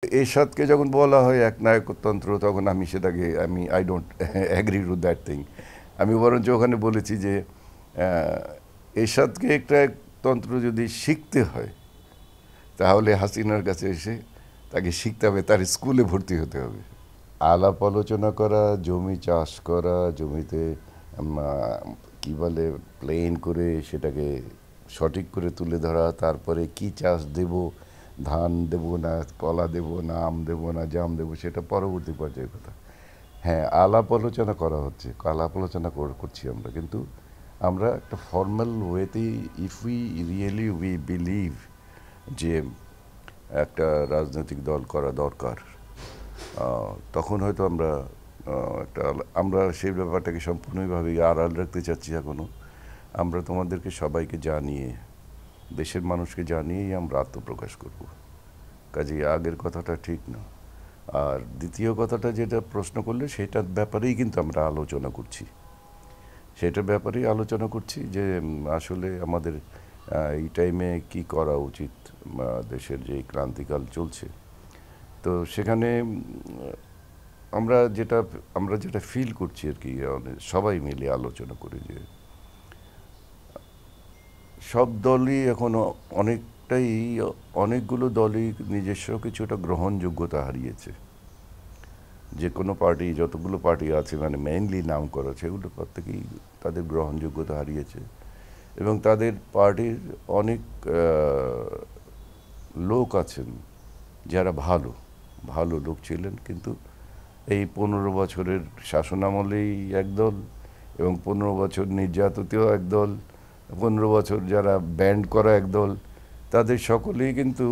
এরশাদকে যখন বলা হয় একনায়কতন্ত্র তখন আমি সেটাকে I don't agree to that thing. আমি বরঞ্চ ওখানে বলেছি যে এরশাদকে একটা তন্ত্র যদি শিখতে হয় তাহলে হাসিনার কাছে এসে তাকে শিখতে হবে, তার স্কুলে ভর্তি হতে হবে। আলাপ আলোচনা করা, জমি চাষ করা, জমিতে কি বলে প্লেন করে সেটাকে সঠিক করে তুলে ধরা, তারপরে কি চাষ দেব, ধান দেব না কলা দেব না আম দেব না জাম দেব, সেটা পরবর্তী পর্যায়ের কথা। হ্যাঁ, আলাপ আলোচনা করা হচ্ছে, আলাপ আলোচনা করছি আমরা, কিন্তু আমরা একটা ফর্মাল ওয়েতেই ইফ উই বিলিভ যে একটা রাজনৈতিক দল করা দরকার, তখন হয়তো আমরা সেই ব্যাপারটাকে সম্পূর্ণভাবে আড়াল রাখতে চাচ্ছি এখনো। আমরা তোমাদেরকে সবাইকে জানিয়ে, দেশের মানুষকে জানিয়েই আমরা আত্মপ্রকাশ করব। কাজেই আগের কথাটা ঠিক না। আর দ্বিতীয় কথাটা যেটা প্রশ্ন করলে, সেটার ব্যাপারেই কিন্তু আমরা আলোচনা করছি, সেটার ব্যাপারেই আলোচনা করছি যে আসলে আমাদের এই টাইমে কি করা উচিত। দেশের যে ক্রান্তিকাল চলছে, তো সেখানে আমরা যেটা ফিল করছি আর কি, সবাই মিলে আলোচনা করে যে সব দলই এখনো অনেকগুলো দলই নিজস্ব কিছুটা গ্রহণযোগ্যতা হারিয়েছে। যে কোনো পার্টি, যতগুলো পার্টি আছে মানে মেইনলি নাম করা, সেগুলো প্রত্যেকেই তাদের গ্রহণযোগ্যতা হারিয়েছে। এবং তাদের পার্টির অনেক লোক আছেন যারা ভালো ভালো লোক ছিলেন, কিন্তু এই 15 বছরের শাসনামলেই একদল, এবং 15 বছর নির্যাতিতও একদল, 15 বছর যারা ব্যান্ড করা একদল, তাদের সকলেই কিন্তু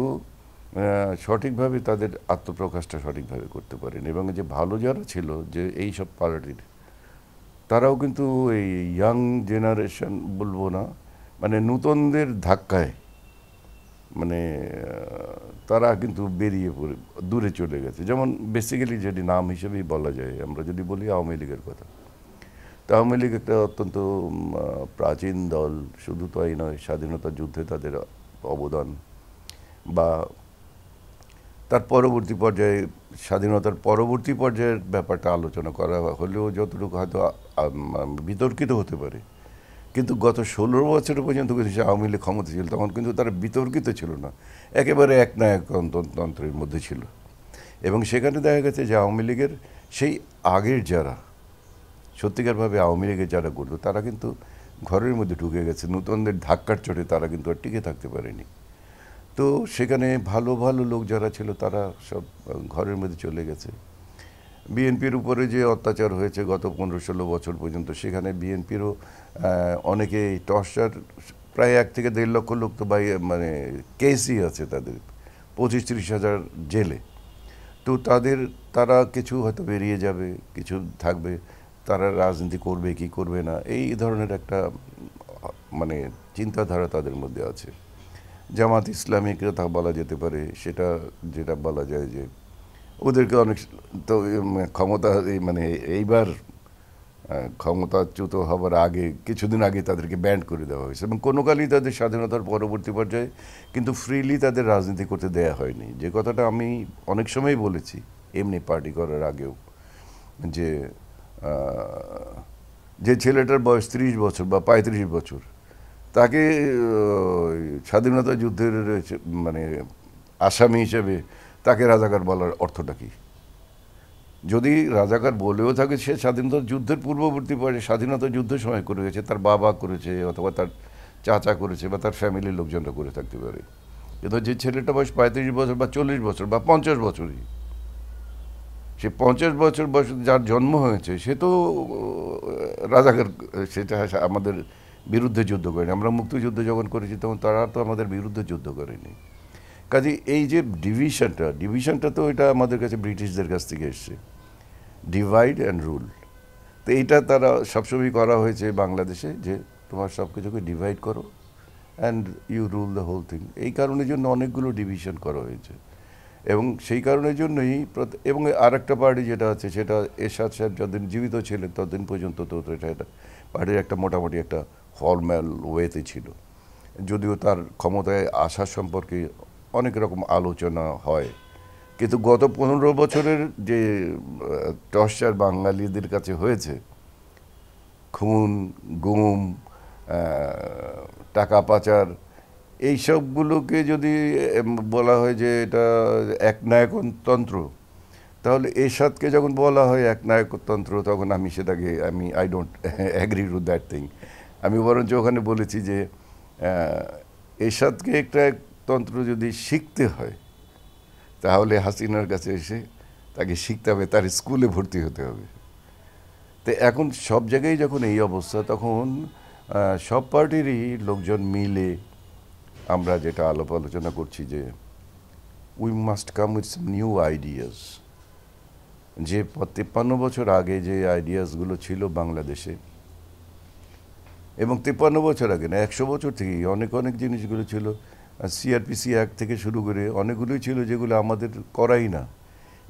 সঠিকভাবে তাদের আত্মপ্রকাশটা সঠিকভাবে করতে পারেন। এবং যে ভালো যারা ছিল যে এই সব পার্টির, তারাও কিন্তু এই ইয়াং জেনারেশন বলবো না, মানে নূতনদের ধাক্কায় মানে তারা কিন্তু বেরিয়ে পড়ে দূরে চলে গেছে। যেমন বেসিক্যালি যদি নাম হিসেবেই বলা যায়, আমরা যদি বলি আওয়ামী লীগের কথা, তো আওয়ামী লীগ একটা অত্যন্ত প্রাচীন দল। শুধু তাই নয়, স্বাধীনতা যুদ্ধে তাদের অবদান বা তার পরবর্তী পর্যায়ে, স্বাধীনতার পরবর্তী পর্যায়ের ব্যাপারটা আলোচনা করা হলেও যতটুকু হয়তো বিতর্কিত হতে পারে, কিন্তু গত 16 বছর পর্যন্ত কিন্তু আওয়ামী লীগ ক্ষমতা ছিল, তখন কিন্তু তারা বিতর্কিত ছিল না, একেবারে একনায়কতন্ত্রের মধ্যে ছিল। এবং সেখানে দেখা গেছে যে আওয়ামী লীগের সেই আগের যারা সত্যিকারভাবে আওয়ামী লীগের যারা করতো, তারা কিন্তু ঘরের মধ্যে ঢুকে গেছে, নূতনদের ধাক্কার চোটে তারা কিন্তু আর টিকে থাকতে পারেনি। তো সেখানে ভালো ভালো লোক যারা ছিল তারা সব ঘরের মধ্যে চলে গেছে। বিএনপির উপরে যে অত্যাচার হয়েছে গত 15-16 বছর পর্যন্ত, সেখানে বিএনপিরও অনেকে টর্চার, প্রায় 1 থেকে 1.5 লক্ষ লোক তো মানে কেসই আছে তাদের, 25-30 হাজার জেলে। তো তারা কিছু হয়তো বেরিয়ে যাবে, কিছু থাকবে, তারা রাজনীতি করবে কি করবে না, এই ধরনের একটা মানে চিন্তাধারা তাদের মধ্যে আছে। জামাত ইসলামীর কথা বলা যেতে পারে, সেটা যেটা বলা যায় যে ওদেরকে অনেক তো ক্ষমতা মানে এইবার ক্ষমতাচ্যুত হবার আগে কিছুদিন আগে তাদেরকে ব্যান্ড করে দেওয়া হয়েছে, এবং কোনো কালই তাদের স্বাধীনতার পরবর্তী পর্যায়ে কিন্তু ফ্রিলি তাদের রাজনীতি করতে দেয়া হয়নি। যে কথাটা আমি অনেক সময় বলেছি এমনি পার্টি করার আগেও, যে যে ছেলেটার বয়স 30 বছর বা 35 বছর, তাকে স্বাধীনতা যুদ্ধের মানে আসামি হিসেবে তাকে রাজাকার বলার অর্থটা কী? যদি রাজাকার বলেও থাকে, সে স্বাধীনতা যুদ্ধের পূর্ববর্তী পর্যায়ে স্বাধীনতা যুদ্ধের সময় করে গেছে, তার বাবা করেছে অথবা তার চাচা করেছে বা তার ফ্যামিলির লোকজনরা করে থাকতে পারে। কিন্তু যে ছেলেটা বয়স 35 বছর বা 40 বছর বা 50 বছরই, সে 50 বছর বয়স যার জন্ম হয়েছে, সে তো রাজাকার, সেটা আমাদের বিরুদ্ধে যুদ্ধ করেনি। আমরা মুক্তিযুদ্ধ যখন করেছি তখন তারা তো আমাদের বিরুদ্ধে যুদ্ধ করেনি। কাজে এই যে ডিভিশনটা তো এটা আমাদের কাছে ব্রিটিশদের কাছ থেকে এসছে, ডিভাইড অ্যান্ড রুল। তো এইটা তারা সবসময় করা হয়েছে বাংলাদেশে, যে তোমার সব কিছুকে ডিভাইড করো and you rule the whole thing. এই কারণের জন্য অনেকগুলো ডিভিশন করা হয়েছে, এবং সেই কারণের জন্যই এবং আর একটা পার্টি যেটা আছে, সেটা এরশাদ সাহেব যতদিন জীবিত ছিলেন ততদিন পর্যন্ত তো এটা পার্টির একটা মোটামুটি একটা ফর্ম্যাল ওয়েতে ছিল। যদিও তার ক্ষমতায় আসার সম্পর্কে অনেক রকম আলোচনা হয়, কিন্তু গত 15 বছরের যে টর্চার বাঙালিদের কাছে হয়েছে, খুন, গুম, টাকা পাচার, এই সবগুলোকে যদি বলা হয় যে এটা একনায়কতন্ত্র, তাহলে এরশাদকে যখন বলা হয় একনায়কতন্ত্র, তখন আমি সেটাকে I don't agree to that thing. আমি বরঞ্চ ওখানে বলেছি যে এরশাদকে একটা তন্ত্র যদি শিখতে হয়, তাহলে হাসিনার কাছে এসে তাকে শিখতে হবে, তার স্কুলে ভর্তি হতে হবে। তো এখন সব জায়গায় যখন এই অবস্থা, তখন সব পার্টিরই লোকজন মিলে আমরা যেটা আলাপ আলোচনা করছি যে we must come with new ideas. যে 53 বছর আগে যে আইডিয়াসগুলো ছিল বাংলাদেশে, এবং 53 বছর আগে না, 100 বছর থেকেই অনেক অনেক জিনিসগুলো ছিল, সিআরপিসি অ্যাক্ট থেকে শুরু করে অনেকগুলোই ছিল যেগুলো আমাদের করাই না।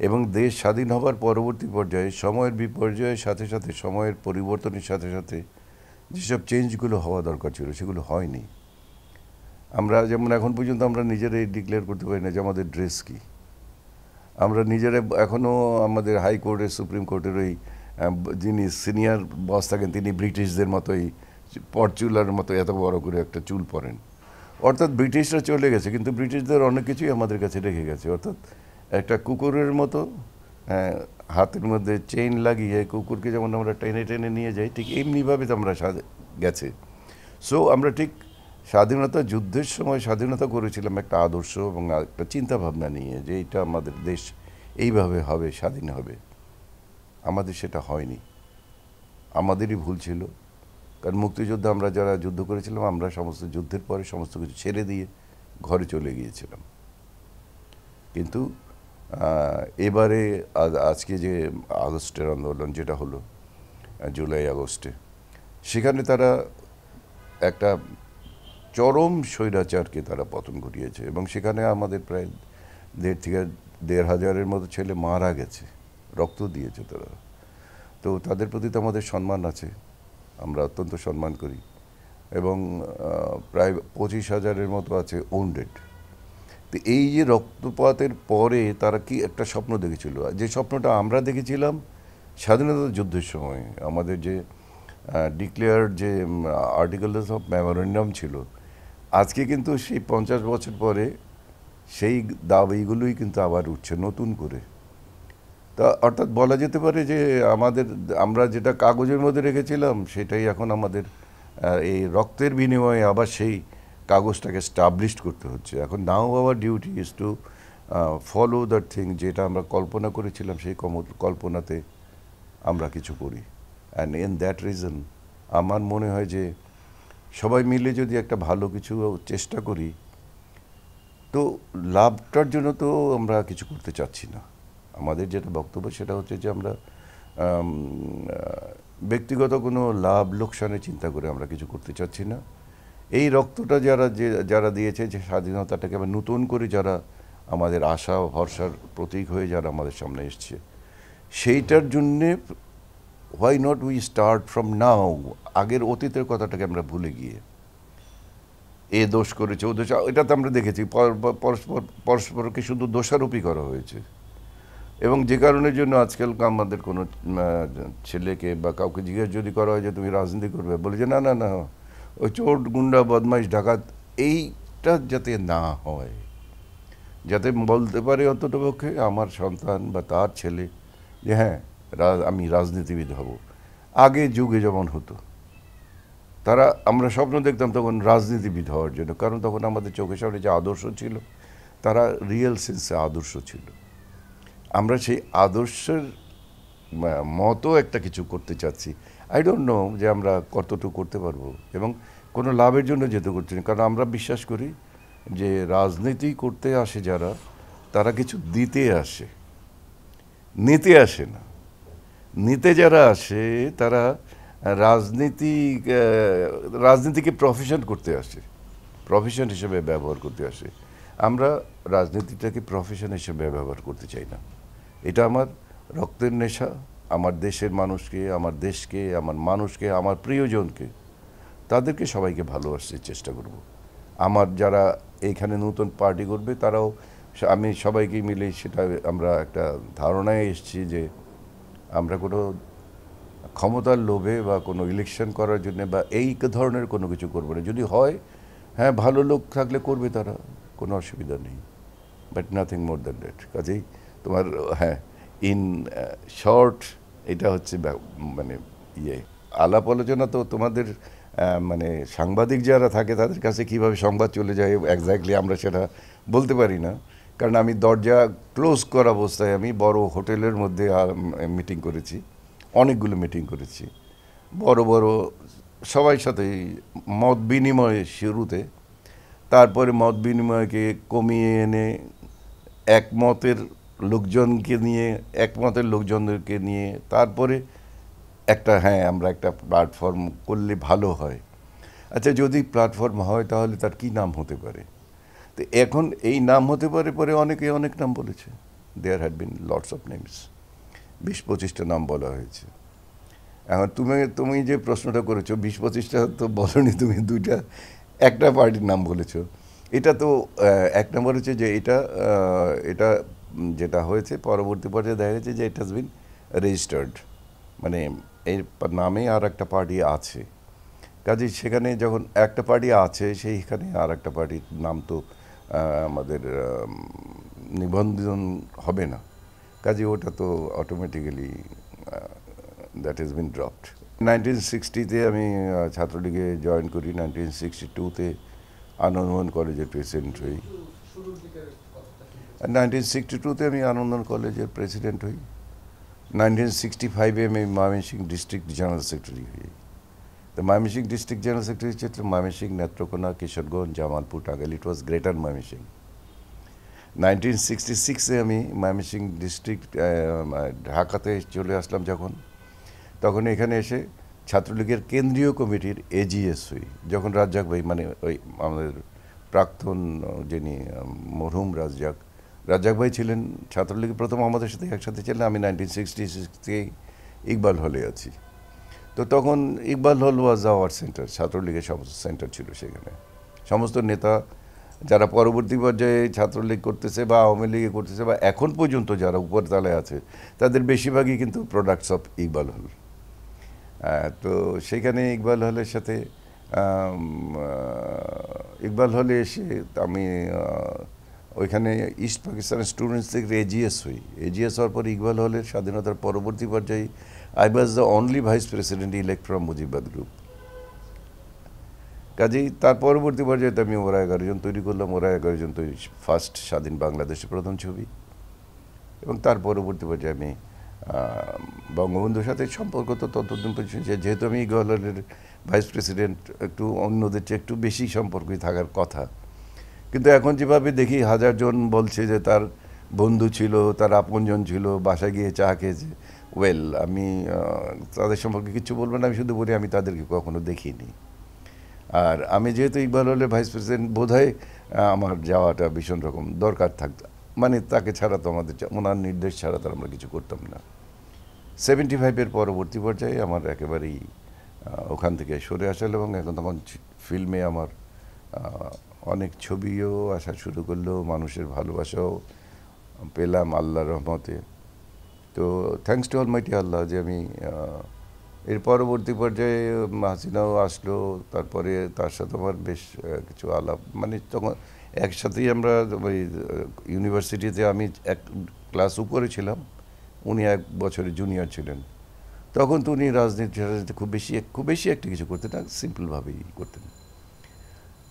এবং দেশ স্বাধীন হবার পরবর্তী পর্যায়ে সময়ের বিপর্যয়ের সাথে সাথে, সময়ের পরিবর্তনের সাথে সাথে যেসব চেঞ্জগুলো হওয়া দরকার ছিল সেগুলো হয়নি। আমরা যেমন এখন পর্যন্ত আমরা নিজেরাই ডিক্লেয়ার করতে পারি না যে আমাদের ড্রেস কী। আমরা নিজেরা এখনও আমাদের হাইকোর্টের, সুপ্রিম কোর্টের ওই যিনি সিনিয়র বস থাকেন তিনি ব্রিটিশদের মতোই পরচুলার মতো এত বড় করে একটা চুল পরেন। অর্থাৎ ব্রিটিশরা চলে গেছে, কিন্তু ব্রিটিশদের অনেক কিছুই আমাদের কাছে রেখে গেছে। অর্থাৎ একটা কুকুরের মতো হাতের মধ্যে চেইন লাগিয়ে কুকুরকে যেমন আমরা টেনে টেনে নিয়ে যাই, ঠিক এমনিভাবে তো আমরা গেছে। সো আমরা ঠিক স্বাধীনতা যুদ্ধের সময় স্বাধীনতা করেছিলাম একটা আদর্শ এবং একটা চিন্তা ভাবনা নিয়ে যে এটা আমাদের দেশ এইভাবে হবে, স্বাধীন হবে। আমাদের সেটা হয়নি, আমাদেরই ভুল ছিল। কারণ মুক্তিযুদ্ধে আমরা যারা যুদ্ধ করেছিলাম, আমরা সমস্ত যুদ্ধের পরে সমস্ত কিছু ছেড়ে দিয়ে ঘরে চলে গিয়েছিলাম। কিন্তু এবারে আজকে যে আগস্টের আন্দোলন যেটা হলো, জুলাই আগস্টে, সেখানে তারা একটা চরম স্বৈরাচারকে তারা পতন ঘটিয়েছে, এবং সেখানে আমাদের প্রায় 1.5 থেকে 1.5 হাজারের মতো ছেলে মারা গেছে, রক্ত দিয়েছে তারা। তো তাদের প্রতি তো আমাদের সম্মান আছে, আমরা অত্যন্ত সম্মান করি। এবং প্রায় 25,000-এর মতো আছে ওন্ডেড। তো এই যে রক্তপাতের পরে তারা কি একটা স্বপ্ন দেখেছিল, যে স্বপ্নটা আমরা দেখেছিলাম স্বাধীনতা যুদ্ধের সময়। আমাদের যে ডিক্লেয়ার্ড যে আর্টিকেলস অফ মেমোরেন্ডাম ছিল, আজকে কিন্তু সেই 50 বছর পরে সেই দাবিগুলোই কিন্তু আবার উঠছে নতুন করে। তা অর্থাৎ বলা যেতে পারে যে আমরা যেটা কাগজের মধ্যে রেখেছিলাম সেটাই এখন আমাদের এই রক্তের বিনিময়ে আবার সেই কাগজটাকে স্টাবলিশড করতে হচ্ছে। এখন নাও our duty is to follow that thing, যেটা আমরা কল্পনা করেছিলাম সেই কল্পনাতে আমরা কিছু করি। অ্যান্ড ইন দ্যাট রিজন আমার মনে হয় যে সবাই মিলে যদি একটা ভালো কিছু চেষ্টা করি, তো লাভটার জন্য তো আমরা কিছু করতে চাচ্ছি না। আমাদের যেটা বক্তব্য সেটা হচ্ছে যে আমরা ব্যক্তিগত কোনো লাভ লোকসানের চিন্তা করে আমরা কিছু করতে চাচ্ছি না। এই রক্তটা যারা দিয়েছে, যে স্বাধীনতাটাকে আবার নতুন করে যারা আমাদের আশা ভরসার প্রতীক হয়ে যারা আমাদের সামনে এসছে, সেইটার জন্যে why not we start from now. আগের অতীতের কথাটাকে আমরা ভুলে গিয়ে এ দোষ করেছে, ও দোষ, এটা তো আমরা দেখেছি পরস্পরকে শুধু দোষারোপই করা হয়েছে। এবং যে কারণের জন্য আজকাল আমাদের কোনো ছেলেকে বা কাউকে জিজ্ঞেস যদি করা হয় যে তুমি রাজনীতি করবে, বলে যে না না না, ওই চোর গুন্ডা বদমাইশ ডাকাত, এইটা যাতে না হয়, যাতে বলতে পারে অন্ততপক্ষে আমার সন্তান বা তার ছেলে যে হ্যাঁ আমি রাজনীতিবিদ হব। আগে যুগে যেমন হতো, আমরা স্বপ্ন দেখতাম তখন রাজনীতিবিদ হওয়ার জন্য, কারণ তখন আমাদের চোখের সামনে যে আদর্শ ছিল তারা রিয়েল সেন্সে আদর্শ ছিল। আমরা সেই আদর্শের মতো একটা কিছু করতে চাচ্ছি। আই ডোন্ট নো যে আমরা কতটুকু করতে পারবো, এবং কোনো লাভের জন্য যেতে করছি না। কারণ আমরা বিশ্বাস করি যে রাজনীতি করতে আসে যারা, তারা কিছু দিতে আসে, নিতে আসে না। নিতে যারা আসে তারা রাজনীতিকে প্রফেশন করতে আসে, প্রফেশন হিসেবে ব্যবহার করতে আসে। আমরা রাজনীতিটাকে প্রফেশন হিসেবে ব্যবহার করতে চাই না। এটা আমার রক্তের নেশা। আমার দেশের মানুষকে, আমার দেশকে, আমার মানুষকে, আমার প্রিয়জনকে, তাদেরকে সবাইকে ভালোবাসতে চেষ্টা করব। আমার যারা এইখানে নতুন পার্টি করবে তারাও আমি সবাইকে মিলে সেটা আমরা একটা ধারণায় এসেছি যে আমরা কোনো ক্ষমতার লোভে বা কোনো ইলেকশন করার জন্য বা এই ধরনের কোনো কিছু করবো না। যদি হয়, হ্যাঁ, ভালো লোক থাকলে করবে, তারা কোনো অসুবিধা নেই, but nothing more than that. কাজেই তোমার, হ্যাঁ, ইন শর্ট এটা হচ্ছে মানে ইয়ে আলাপ আলোচনা। তো তোমাদের মানে সাংবাদিক যারা থাকে তাদের কাছে কিভাবে সংবাদ চলে যায় এক্স্যাক্টলি আমরা সেটা বলতে পারি না, কারণ আমি দরজা ক্লোজ করা অবস্থায় আমি বড় হোটেলের মধ্যে মিটিং করেছি, অনেকগুলো মিটিং করেছি, বড় বড় সবাই সাথে মত বিনিময় শুরুতে, তারপরে মত বিনিময়কে কমিয়ে এনে একমতের লোকজনদেরকে নিয়ে তারপরে একটা, হ্যাঁ, আমরা একটা প্ল্যাটফর্ম করলে ভালো হয়। আচ্ছা, যদি প্ল্যাটফর্ম হয় তাহলে তার কি নাম হতে পারে? তো এখন এই নাম হতে পারে, পরে অনেকে অনেক নাম বলেছে। There had been lots of names, 20-25টা নাম বলা হয়েছে। এখন তুমি যে প্রশ্নটা করেছো, 20-25টা তো বলনি তুমি, একটা পার্টির নাম বলেছো। এটা তো এক নম্বর হচ্ছে যে এটা যেটা হয়েছে পরবর্তী পর্যায়ে দেখা গেছে যে ইট হ্যাজ বিন রেজিস্টার্ড, মানে এই নামে আর একটা পার্টি আছে। কাজেই সেখানে যখন একটা পার্টি আছে, সেইখানে আর একটা পার্টির নাম তো আমাদের নিবন্ধন হবে না। কাজে ওটা তো automatically that is been dropped. 1960-তে আমি ছাত্রলীগে জয়েন করি, 1962-তে আনন্দমোহন কলেজের প্রেসিডেন্ট হই, 1962-তে আমি আনন্দমোহন কলেজের প্রেসিডেন্ট হই, 1965-এ আমি ময়মনসিংহ ডিস্ট্রিক্ট জেনারেল সেক্রেটারি হই। তো ময়মনসিংহ ডিস্ট্রিক্ট জেনারেল সেক্রেটারি হচ্ছে ময়মনসিংহ, নেত্রকোনা, কিশোরগঞ্জ, জামালপুর, টাঙ্গাইল, ইট ওয়াজ গ্রেটার ময়মনসিংহ। 1966-এ আমি ময়মনসিংহ ডিস্ট্রিক্ট ঢাকাতে চলে আসলাম তখন এখানে এসে ছাত্রলীগের কেন্দ্রীয় কমিটির এজিএস হই। যখন রাজ্জাক ভাই, মানে ওই আমাদের প্রাক্তন যিনি মরহুম রাজ্জাক ভাই ছিলেন ছাত্রলীগের প্রথম, আমাদের সাথে একসাথে ছিলেন। আমি 1966 ইকবাল হলে আছি। তো তখন ইকবাল হল ওয়াজ আওয়ার সেন্টার, ছাত্রলীগের সমস্ত সেন্টার ছিল সেখানে। সমস্ত নেতা যারা পরবর্তী পর্যায়ে ছাত্রলীগ করতেছে বা আওয়ামী লীগে করতেছে বা এখন পর্যন্ত যারা উপরতলায় আছে, তাদের বেশিরভাগই কিন্তু প্রোডাক্টস অফ ইকবাল হল। তো সেখানে ইকবাল হলের সাথে ইকবাল হলে এসে আমি ওইখানে ইস্ট পাকিস্তানের স্টুডেন্টস থেকে এজিএস হই। এজিএস হওয়ার পর ইকবাল হলের স্বাধীনতার পরবর্তী পর্যায়ে I was the only vice president elect from Mujibbad group. কাজেই তার পরবর্তী পর্যায়ে আমি ওরা 11 জন তৈরি করলাম। ওরা 11 জন তৈরি ফার্স্ট স্বাধীন বাংলাদেশের প্রথম ছবি। এবং তার পরবর্তী পর্যায়ে আমি বঙ্গবন্ধুর সাথে সম্পর্ক তো ততদিন পর্যন্ত, যেহেতু আমি ইকবাল হলের ভাইস প্রেসিডেন্ট, একটু অন্যদের চেয়ে একটু বেশি সম্পর্কই থাকার কথা। কিন্তু এখন যেভাবে দেখি 1000 জন বলছে যে তার বন্ধু ছিল, তার আপনজন ছিল, বাসায় গিয়ে চা খেয়েছে, ওয়েল, আমি তাদের সম্পর্কে কিছু বলবো না। আমি শুধু বলি আমি তাদেরকে কখনো দেখিনি। আর আমি যেহেতু ইকবাল হলের ভাইস প্রেসিডেন্ট, বোধহয় আমার যাওয়াটা ভীষণ রকম দরকার থাকতো, মানে তাকে ছাড়া তো আমাদের, ওনার নির্দেশ ছাড়া তো আমরা কিছু করতাম না। 75-এর পরবর্তী পর্যায়ে আমার একেবারেই ওখান থেকে সরে আসল, এবং এখন তখন ফিল্মে আমার অনেক ছবিও আসা শুরু করলো, মানুষের ভালোবাসাও পেলাম আল্লাহর রহমতে। তো থ্যাঙ্কস টু অলমাইটি আল্লাহ যে আমি এর পরবর্তী পর্যায়ে হাসিনাও আসলো, তারপরে তার সাথে আমার বেশ কিছু আলাপ, মানে তখন একসাথেই আমরা ওই ইউনিভার্সিটিতে, আমি এক ক্লাস উপরে ছিলাম, উনি 1 বছরের জুনিয়র ছিলেন। তখন তো উনি রাজনীতি খুব বেশি একটা কিছু করতেন না, সিম্পলভাবেই করতেন।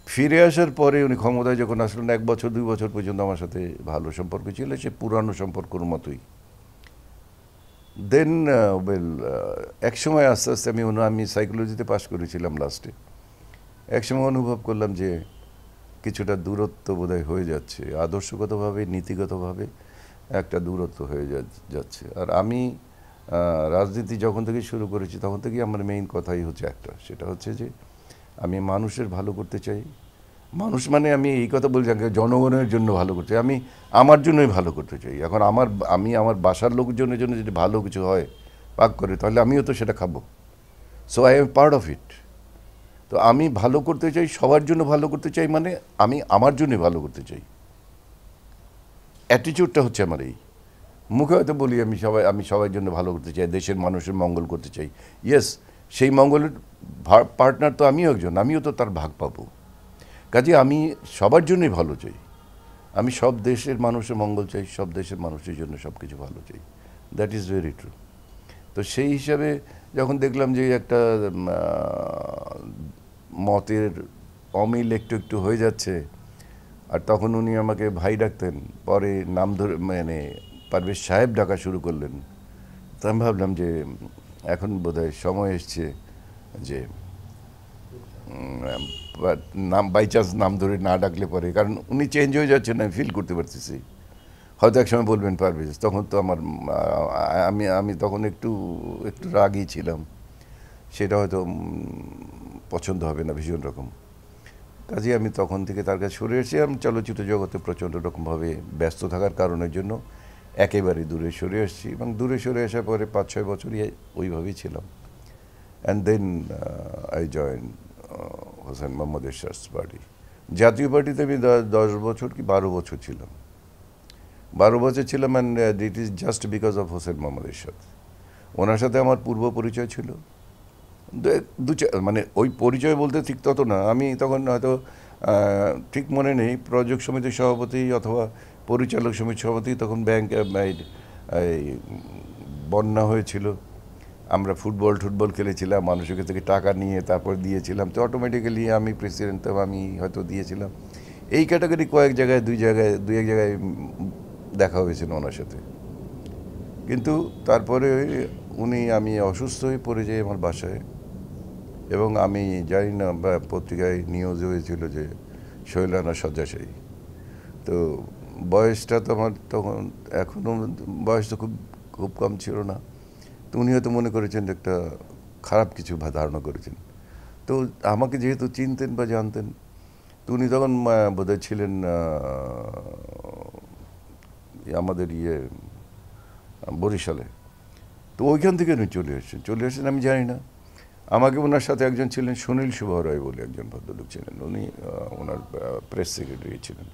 ফিরে আসার পরে উনি ক্ষমতায় যখন আসলেন, 1 বছর 2 বছর পর্যন্ত আমার সাথে ভালো সম্পর্ক ছিল, সে পুরানো সম্পর্কর মতোই। দেন এক সময় আস্তে আস্তে আমি সাইকোলজিতে পাশ করেছিলাম লাস্টে। এক সময় অনুভব করলাম যে কিছুটা দূরত্ব বোধহয় হয়ে যাচ্ছে, আদর্শগতভাবে, নীতিগতভাবে একটা দূরত্ব হয়ে যাচ্ছে। আর আমি রাজনীতি যখন থেকে শুরু করেছি তখন থেকেই আমার মেইন কথাই হচ্ছে একটা, সেটা হচ্ছে যে আমি মানুষের ভালো করতে চাই। মানুষ মানে আমি এই কথা বলছি, জনগণের জন্য ভালো করতে চাই, আমি আমার জন্যই ভালো করতে চাই। এখন আমি আমার বাসার লোকজনের জন্য যদি ভালো কিছু হয় পাক করে, তাহলে আমিও তো সেটা খাবো। So I am part of it. তো আমি ভালো করতে চাই, সবার জন্য ভালো করতে চাই, মানে আমি আমার জন্যই ভালো করতে চাই। অ্যাটিটিউডটা হচ্ছে আমার এই, মুখে হয়তো বলি আমি সবার জন্য ভালো করতে চাই, দেশের মানুষের মঙ্গল করতে চাই। ইয়েস, সেই মঙ্গলের পার্টনার তো আমিও একজন, আমিও তো তার ভাগ পাবো। কাজে আমি সবার জন্যই ভালো চাই, আমি সব দেশের মানুষের মঙ্গল চাই, সব দেশের মানুষের জন্য সব কিছু ভালো চাই। That is very true. তো সেই হিসাবে যখন দেখলাম যে একটা মতের অমিল একটু একটু হয়ে যাচ্ছে, আর তখন উনি আমাকে ভাই ডাকতেন, পরে নাম ধরে মানে পারভেজ সাহেব ডাকা শুরু করলেন। তো আমি ভাবলাম যে এখন বোধহয় সময় এসছে যে নাম বাই চান্স নাম ধরে না ডাকলে পরে, কারণ উনি চেঞ্জ হয়ে যাচ্ছেন, আমি ফিল করতে পারতেছি। হয়তো এক সময় বলবেন পারভেজ, তখন তো আমার আমি আমি তখন একটু একটু রাগই ছিলাম, সেটা হয়তো পছন্দ হবে না ভীষণ রকম। কাজে আমি তখন থেকে তার কাছে সরে এসেছি। আমি চলচ্চিত্র জগতে প্রচণ্ড রকমভাবে ব্যস্ত থাকার কারণের জন্য একেবারে দূরে সরে এসেছি, এবং দূরে সরে আসার পরে 5-6 বছরই ওইভাবেই ছিলাম। And then I join Hossain Mohammad Ershad's party. Jatiya পার্টিতে আমি 10 বছর কি 12 বছর ছিলাম, 12 বছর ছিলাম। And it is just because of Hossain Mohammad Ershad. ওনার সাথে আমার পূর্ব পরিচয় ছিল, মানে ওই পরিচয় বলতে ঠিক তত না। আমি তখন হয়তো ঠিক মনে নেই, প্রযোজক সমিতির সভাপতি অথবা পরিচালক সমিতির সভাপতি, তখন ব্যাংক এই বন্যা হয়েছিল, আমরা ফুটবল খেলেছিলাম, মানুষের থেকে টাকা নিয়ে তারপর দিয়েছিলাম, তো অটোমেটিক্যালি আমি প্রেসিডেন্ট, তো আমি হয়তো দিয়েছিলাম। এই ক্যাটাগরি কয়েক জায়গায় দু এক জায়গায় দেখা হয়েছিল ওনার সাথে। কিন্তু তারপরে আমি অসুস্থ হয়ে পড়ে যাই আমার বাসায়, এবং আমি জানি না, পত্রিকায় নিউজ হয়েছিল যে শৈলানা শয্যাশায়ী। তো বয়সটা তো আমার তখন, এখনও বয়স তো খুব খুব কম ছিল না। তো উনি হয়তো মনে করেছেন যে একটা খারাপ কিছু ধারণা করেছেন। তো আমাকে যেহেতু চিনতেন বা জানতেন, তো উনি তখন বোধহয় ছিলেন আমাদের বরিশালে। তো ওইখান থেকে উনি চলে এসেছেন আমি জানি না। আমাকে ওনার সাথে একজন ছিলেন সুনীল সুভা রায় বলে একজন ভদ্রলোক ছিলেন, উনি ওনার প্রেস সেক্রেটারি ছিলেন।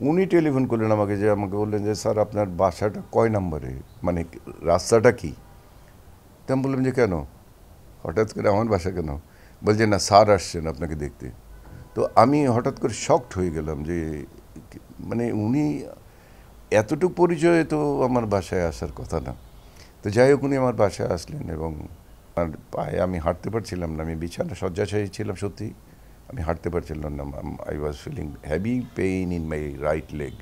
উনি টেলিফোন করলেন আমাকে বললেন যে স্যার আপনার বাসাটা কয় নম্বরে, মানে রাস্তাটা কি। তো আমি বললাম যে কেন, হঠাৎ করে আমার বাসা কেন? বলছেন না, স্যার আসছেন আপনাকে দেখতে। তো আমি হঠাৎ করে শকড হয়ে গেলাম যে মানে উনি এতটুকু পরিচয় তো আমার বাসায় আসার কথা না। তো যাই হোক, উনি আমার বাসায় আসলেন, এবং আর পায়ে আমি হাঁটতে পারছিলাম না, আমি বিছানা শয্যাশায়ী ছিলাম সত্যি, আমি হাঁটতে পারছিলাম না। I was feeling heavy pain in my right leg.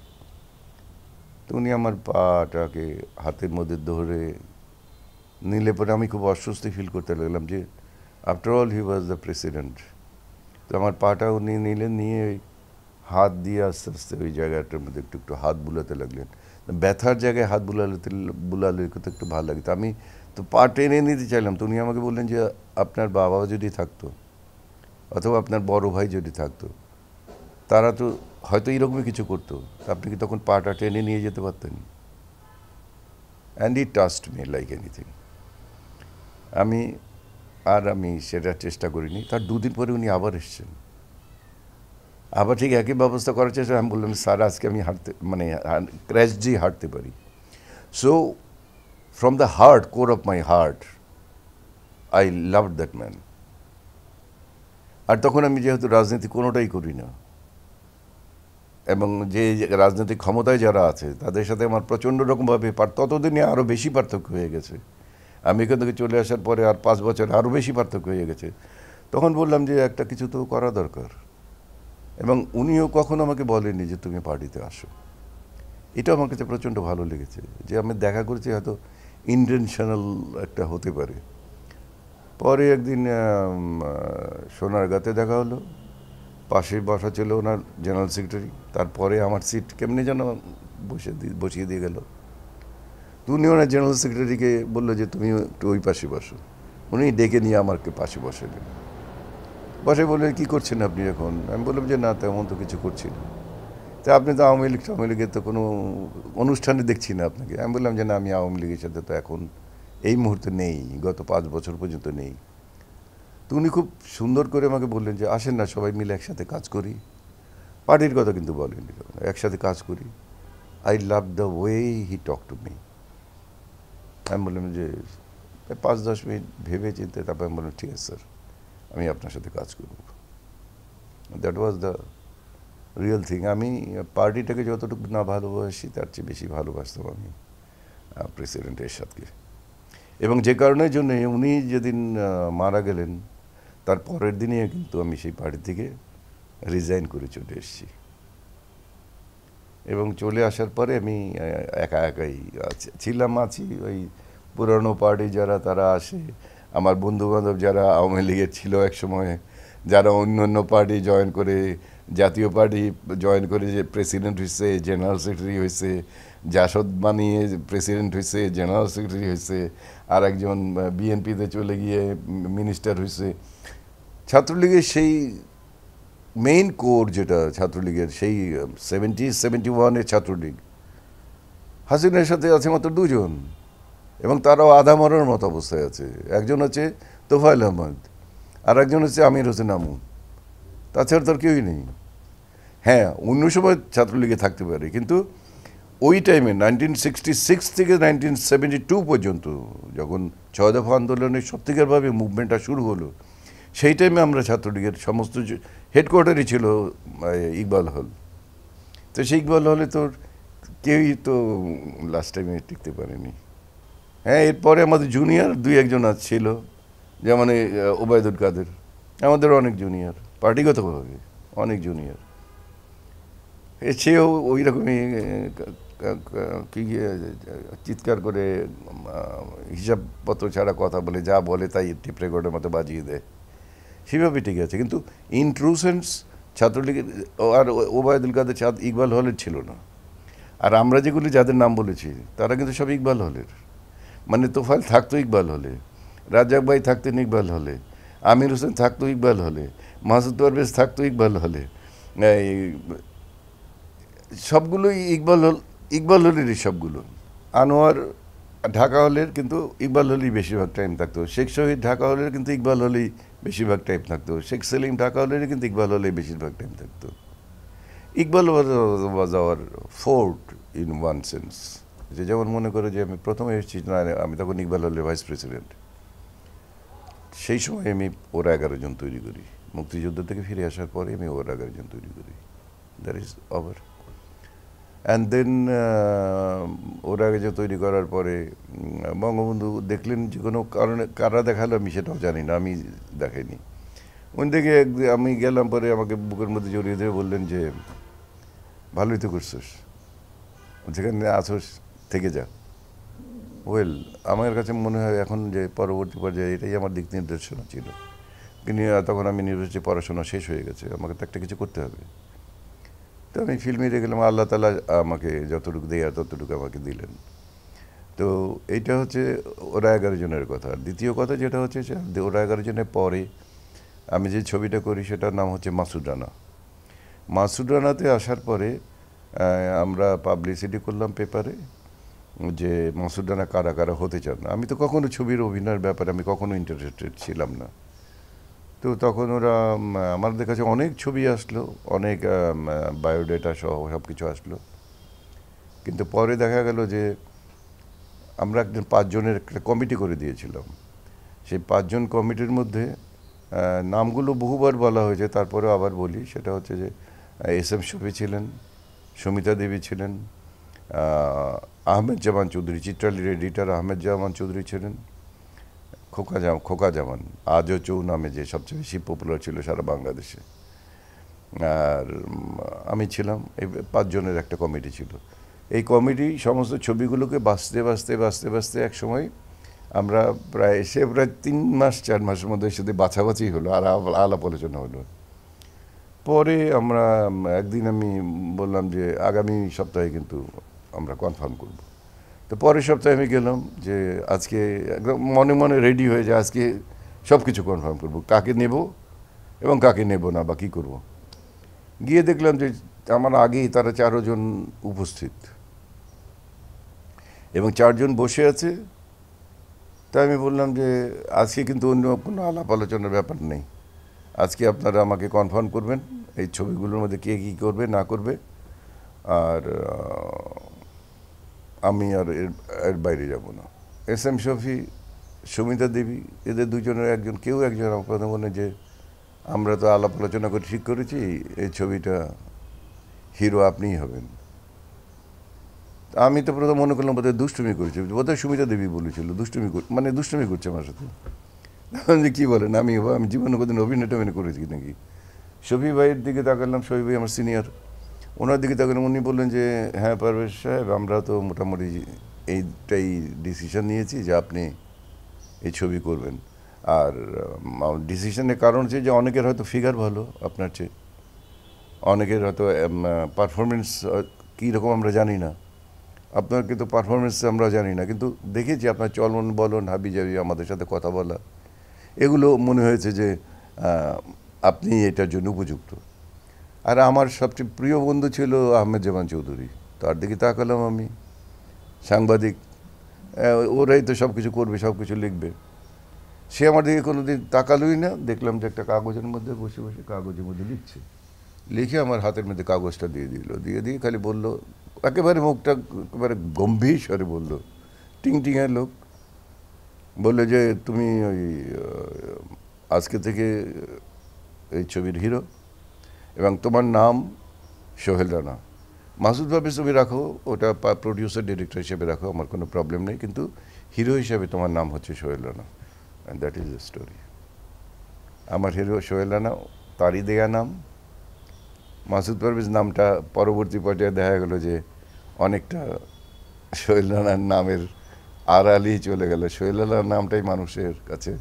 তো উনি আমার পাটাকে হাতের মধ্যে ধরে নিলে পরে আমি খুব অস্বস্তি ফিল করতে লাগলাম যে after all he was the president. তো আমার পাটা উনি নিয়ে হাত দিয়ে আস্তে আস্তে ওই জায়গাটার মধ্যে একটু একটু হাত বুলাতে লাগলেন। ব্যথার জায়গায় হাত বুলালে তো একটু ভালো লাগে। তো আমি তো পা টেনে নিতে চাইলাম, তো উনি আমাকে বললেন যে আপনার বাবা যদি থাকতো অথবা আপনার বড় ভাই যদি থাকতো, তারা তো হয়তো এরকমই কিছু করতো, আপনি কি তখন পাটা টেনে নিয়ে যেতে পারতেন? And it touched me like anything. আমি সেটা চেষ্টা করিনি। তার 2 দিন পরে উনি আবার এসছেন, আবার ঠিক একই ব্যবস্থা করার চেষ্টা। আমি বললাম স্যার আজকে আমি ক্র্যাশ হাঁটতে পারি। So from the heart, core of my heart, I love that man. আর তখন আমি যেহেতু রাজনীতি কোনোটাই করি না, এবং যে রাজনৈতিক ক্ষমতায় যারা আছে তাদের সাথে আমার প্রচণ্ড রকমভাবে ততদিনে আরও বেশি পার্থক্য হয়ে গেছে। আমি এখান থেকে চলে আসার পরে আর 5 বছর আরও বেশি পার্থক্য হয়ে গেছে। তখন বললাম যে একটা কিছু তো করা দরকার, এবং উনিও কখনো আমাকে বলেননি যে তুমি পার্টিতে আসো। এটা আমার কাছে প্রচণ্ড ভালো লেগেছে যে আমি দেখা করেছি, হয়তো ইন্টেনশনাল একটা হতে পারে। পরে একদিন সোনারগাঁতে দেখা হলো, পাশে বসা ছিল ওনার জেনারেল সেক্রেটারি, তারপরে আমার সিট কেমনি যেন বসিয়ে দিয়ে গেল। তো উনি ওনার জেনারেল সেক্রেটারিকে বললো যে তুমি একটু ওই পাশে বসো। উনি ডেকে নিয়ে আমাকে পাশে বসালেন। বসে বললেন কী করছেন আপনি এখন? আমি বললাম যে না, তেমন তো কিছু করছি না। তা আপনি তো আওয়ামী লীগের তো কোনো অনুষ্ঠানে দেখছি না আপনাকে। আমি বললাম যে না, আমি আওয়ামী লীগের সাথে তো এখন এই মুহূর্তে নেই, গত 5 বছর পর্যন্ত নেই। তো উনি খুব সুন্দর করে আমাকে বললেন যে আসেন না, সবাই মিলে একসাথে কাজ করি। পার্টির কথা কিন্তু বলেননি, একসাথে কাজ করি। I love the way he talk to me. আমি বললাম যে 5-10 মিনিট ভেবে চিন্তে তারপর আমি বললাম ঠিক আছে স্যার, আমি আপনার সাথে কাজ করব। That was the real thing. আমি পার্টিটাকে যতটুকু না ভালোবাসি তার চেয়ে বেশি ভালোবাসতাম আমি প্রেসিডেন্ট এরশাদকে। এবং যে কারণের জন্য উনি যেদিন মারা গেলেন তার পরের দিনই কিন্তু আমি সেই পার্টি থেকে রিজাইন করে চলে এসেছি। এবং চলে আসার পরে আমি একা একাই আছি। ওই পুরানো পার্টি যারা তারা আসে, আমার বন্ধুবান্ধব যারা আওয়ামী লীগের ছিল এক সময়, যারা অন্য অন্য পার্টি জয়েন করে, জাতীয় পার্টি জয়েন করে যে প্রেসিডেন্ট হয়েছে, জেনারেল সেক্রেটারি হয়েছে, জাসদ বানিয়ে প্রেসিডেন্ট হয়েছে, জেনারেল সেক্রেটারি হয়েছে, আর একজন বিএনপিতে চলে গিয়ে মিনিস্টার হয়েছে। ছাত্রলীগের সেই মেইন কোর যেটা ছাত্রলীগের, সেই 71-এর ছাত্রলীগ, হাসিনার সাথে আছে মাত্র 2 জন, এবং তারাও আধা মরার মতো অবস্থায় আছে। একজন হচ্ছে তোফায়েল আহমদ, আর একজন হচ্ছে আমির হোসেন আমু। তাছাড়া তার কেউই নেই। হ্যাঁ, অন্য সময় ছাত্রলীগে থাকতে পারে, কিন্তু ওই টাইমে 1966 থেকে 1972 পর্যন্ত যখন 6 দফা আন্দোলনের সত্যিকারভাবে মুভমেন্টটা শুরু হলো, সেই টাইমে আমরা ছাত্রলীগের সমস্ত হেডকোয়ার্টারই ছিল ইকবাল হল। তো সেই ইকবাল হলে তোর কেউই তো লাস্ট টাইমে টিকতে পারেনি। হ্যাঁ, এরপরে আমাদের জুনিয়র 2-1 ছিল, যেমন ওবায়দুল কাদের, আমাদের অনেক জুনিয়র, পার্টিগতভাবে অনেক জুনিয়র। সেও ওই রকমই কি চিৎকার করে হিসাবপত্র ছাড়া কথা বলে, যা বলে তাই টিপ রেকর্ডের মতো বাজিয়ে দেয়, সেভাবে ঠিক আছে। কিন্তু ইন ট্রু সেন্স ছাত্রলীগের আর ওবায়দুল কাদের ইকবাল হলের ছিল না। আর আমরা যেগুলি যাদের নাম বলেছি তারা কিন্তু সব ইকবাল হলের। মানে তোফায়েল থাকতো ইকবাল হলে, রাজ্জাক ভাই থাকতেন ইকবাল হলে, আমির হোসেন থাকতো ইকবাল হলে, মাসুদ পারভেজ থাকতো ইকবাল হলে, সবগুলোই ইকবাল হলেরই সবগুলো। আনোয়ার ঢাকা হলের, কিন্তু ইকবাল হলেই বেশিরভাগ টাইম থাকতো। শেখ শহীদ ঢাকা হলের, কিন্তু ইকবাল হলেই বেশিরভাগ টাইম থাকতো। শেখ সেলিম ঢাকা হলের, কিন্তু ইকবাল হলেই বেশিরভাগ টাইম থাকতো। Iqbal was our fort in one sense. যে যেমন মনে করে যে আমি প্রথমে এসেছি, আমি তখন ইকবাল হলের ভাইস প্রেসিডেন্ট। সেই সময় আমি ওরা 11 জন তৈরি করি। মুক্তিযুদ্ধ থেকে ফিরে আসার পরে আমি ওরা 11 জন তৈরি করি। That is over. And then ওরা যে তৈরি করার পরে বঙ্গবন্ধু দেখলেন যে কোনো কারণে, কারা দেখালো আমি সেটাও জানি না, আমি দেখাইনি। ওই থেকে আমি গেলাম, পরে আমাকে বুকের মধ্যে জড়িয়ে ধরে বললেন যে ভালোই তো করছিস, যেখানে আসোস থেকে যা। ওয়েল, আমার কাছে মনে হয় এখন যে পরবর্তী পর্যায়ে এটাই আমার দিক নির্দেশনা ছিল। কিন্তু তখন আমি ইউনিভার্সিটি পড়াশোনা শেষ হয়ে গেছে, আমাকে তো একটা কিছু করতে হবে। তো আমি ফিল্মে গেলাম, আল্লাহ তাআলা আমাকে যতটুকু দেয় ততটুকু আমাকে দিলেন। তো এইটা হচ্ছে ওরা 11 জনের কথা। আর দ্বিতীয় কথা যেটা হচ্ছে যে ওরা 11 জনের পরে আমি যে ছবিটা করি সেটার নাম হচ্ছে মাসুদ রানা। মাসুদ রানাতে আসার পরে আমরা পাবলিসিটি করলাম পেপারে যে মাসুদ রানা কারা কারা হতে চান। আমি তো কখনো ছবির অভিনয়ের ব্যাপারে আমি কখনো ইন্টারেস্টেড ছিলাম না। তো তখন ওরা আমাদের কাছে অনেক ছবি আসলো, অনেক বায়োডেটা সহ সব কিছু আসলো। কিন্তু পরে দেখা গেল যে আমরা একজন 5 জনের একটা কমিটি করে দিয়েছিলাম। সেই 5 জন কমিটির মধ্যে নামগুলো বহুবার বলা হয়েছে, তারপরেও আবার বলি। সেটা হচ্ছে যে এস.এম. শফি ছিলেন, সুমিতা দেবী ছিলেন, আহমেদ জামান চৌধুরী, চিত্রালীর এডিটর আহমেদ জামান চৌধুরী ছিলেন, খোকা জামান, আজও চৌ নামে যে সবচেয়ে বেশি পপুলার ছিল সারা বাংলাদেশে, আর আমি ছিলাম। এই 5 জনের একটা কমিটি ছিল। এই কমিটি সমস্ত ছবিগুলোকে বাঁচতে এক সময় আমরা প্রায় 3 মাস 4 মাসের মধ্যে বাছাবাছি হলো, আর আলাপ আলোচনা হলো। পরে আমরা একদিন আমি বললাম যে আগামী সপ্তাহে কিন্তু আমরা কনফার্ম করব। তো পরের সপ্তাহে আমি গেলাম যে আজকে একদম মনে মনে রেডি হয়ে যে আজকে সব কিছু কনফার্ম করব, কাকে নেব এবং কাকে নেব না বা কী করব। গিয়ে দেখলাম যে আমার আগেই তারা 4 জন উপস্থিত এবং 4 জন বসে আছে। তাই আমি বললাম যে আজকে কিন্তু অন্য কোনো আলাপ আলোচনার ব্যাপার নেই, আজকে আপনারা আমাকে কনফার্ম করবেন এই ছবিগুলোর মধ্যে কে কী করবে না করবে। আর আমি আর এর বাইরে যাব না। এস এম শফি, সুমিতা দেবী, এদের দুজনের কেউ একজন আমার কথা বলে যে আমরা তো আলাপ আলোচনা করে ঠিক করেছি এই ছবিটা হিরো আপনিই হবেন। আমি তো প্রথম মনে করলাম বোধহয় দুষ্টুমি করেছি, বোধহয় সুমিতা দেবী বলেছিল দুষ্টুমি করছে আমার সাথে। কি বলেন, আমি জীবনে কোনদিন অভিনয় টভিনয় করেছি নাকি? শফি ভাইয়ের দিকে তাকালাম, শফি ভাই আমার সিনিয়র, ওনার দিকে তাকালাম, উনি বললেন যে হ্যাঁ পারভেজ সাহেব, আমরা তো মোটামুটি এইটাই ডিসিশন নিয়েছি যে আপনি এই ছবি করবেন। আর ডিসিশনের কারণ হচ্ছে যে অনেকের হয়তো ফিগার ভালো আপনার চেয়ে, অনেকের হয়তো পারফরমেন্স কীরকম আমরা জানি না, আপনার কিন্তু পারফরমেন্স আমরা জানি না, কিন্তু দেখেছি আপনার চলন বলন হাবিজাবি আমাদের সাথে কথা বলা, এগুলো মনে হয়েছে যে আপনি এটার জন্য উপযুক্ত। আর আমার সবচেয়ে প্রিয় বন্ধু ছিল আহমেদ জামান চৌধুরী, তার দিকে তাকালাম আমি, সাংবাদিক, ওরাই তো সব কিছু করবে, সব কিছু লিখবে, সে আমার দিকে কোনো দিন তাকালোই না। দেখলাম যে একটা কাগজের মধ্যে বসে বসে কাগজের মধ্যে লিখছে, লিখে আমার হাতের মধ্যে কাগজটা দিয়ে খালি বলল, একেবারে মুখটা একেবারে গম্ভীর স্বরে বলল, টিংটিঙের লোক, বললো যে তুমি ওই আজকে থেকে এই ছবির হিরো এবং তোমার নাম সোহেল রানা। মাসুদ পারভেজ তুমি রাখো, ওটা প্রডিউসার ডিরেক্টর হিসেবে রাখো, আমার কোনো প্রবলেম নেই, কিন্তু হিরো হিসেবে তোমার নাম হচ্ছে Sohel Rana. And that is the story. আমার হিরো সোহেল রানা, তারই দেয়া নাম। মাসুদ পারভেজ নামটা পরবর্তী পর্যায়ে দেখা গেল যে অনেকটা সোহেল রানার নামের আড়ালেই চলে গেল। সোহেল রানার নামটাই মানুষের কাছে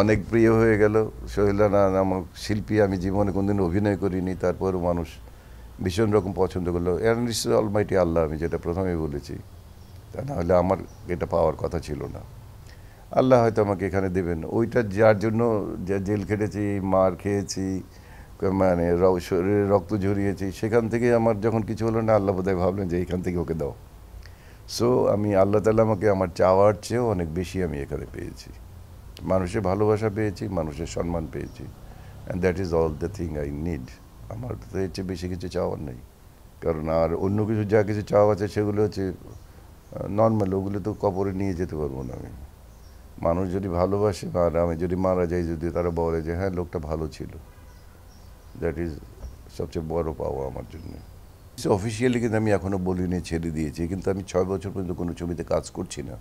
অনেক প্রিয় হয়ে গেল। সোহেল রানা নামক শিল্পী, আমি জীবনে কোনদিন অভিনয় করিনি, তারপরও মানুষ ভীষণ রকম পছন্দ করলো। এর নিশ্চয় অলমাইটি আল্লাহ, আমি যেটা প্রথমেই বলেছি, তা না হলে আমার এটা পাওয়ার কথা ছিল না। আল্লাহ হয়তো আমাকে এখানে দেবেন, ওইটা যার জন্য জেল খেটেছি, মার খেয়েছি, মানে শরীরে রক্ত ঝরিয়েছি, সেখান থেকে আমার যখন কিছু হলো না, আল্লাহ বোধহয় ভাবলেন যে এইখান থেকে ওকে দাও। সো আমি আল্লাহ তাআলা আমাকে আমার চাওয়ার চেয়েও অনেক বেশি আমি এখানে পেয়েছি, মানুষের ভালোবাসা পেয়েছি, মানুষের সম্মান পেয়েছি, and that is all the thing I need. আমার তো এর চেয়ে বেশি কিছু চাওয়ার নেই, কারণ আর অন্য কিছু যা কিছু চাওয়া আছে সেগুলো হচ্ছে নর্মাল, ওগুলো তো কবরে নিয়ে যেতে পারবো না আমি। মানুষ যদি ভালোবাসে, আর আমি যদি মারা যাই, যদি তারা বলে যে হ্যাঁ লোকটা ভালো ছিল, দ্যাট ইজ সবচেয়ে বড় পাওয়া আমার জন্য। অফিসিয়ালি কিন্তু আমি এখনও বলিনি, ছেড়ে দিয়েছি, কিন্তু আমি 6 বছর পর্যন্ত কোনো ছবিতে কাজ করছি না।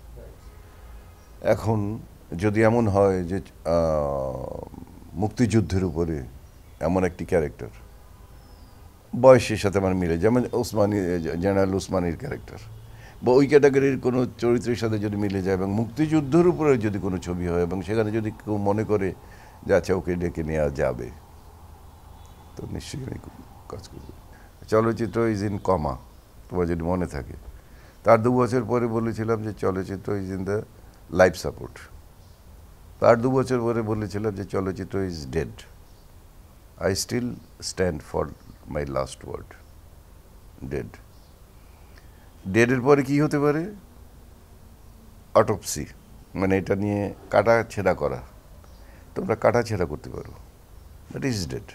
এখন যদি এমন হয় যে মুক্তিযুদ্ধের উপরে এমন একটি ক্যারেক্টার বয়সের সাথে আমার মিলে, যেমন ওসমানী, জেনারেল ওসমানীর ক্যারেক্টার, বা ওই ক্যাটাগরির কোনো চরিত্রের সাথে যদি মিলে যায় এবং মুক্তিযুদ্ধের উপরে যদি কোনো ছবি হয় এবং সেখানে যদি কেউ মনে করে যে আচ্ছা ওকে ডেকে নেওয়া যাবে, তো নিশ্চয়ই আমি কাজ করব। চলচ্চিত্র ইজ ইন কমা, তোমার যদি মনে থাকে, তার 2 বছর পরে বলেছিলাম যে চলচ্চিত্র is in the life support. তার 2 বছর পরে বলেছিলাম যে চলচ্চিত্র is dead. I still stand for my last word, dead. ডেডের পরে কি হতে পারে? অটোপসি, মানে এটা নিয়ে কাটা ছেঁড়া করা, তোমরা কাটা ছেঁড়া করতে পারো, দ্যাট ইজ ডেড।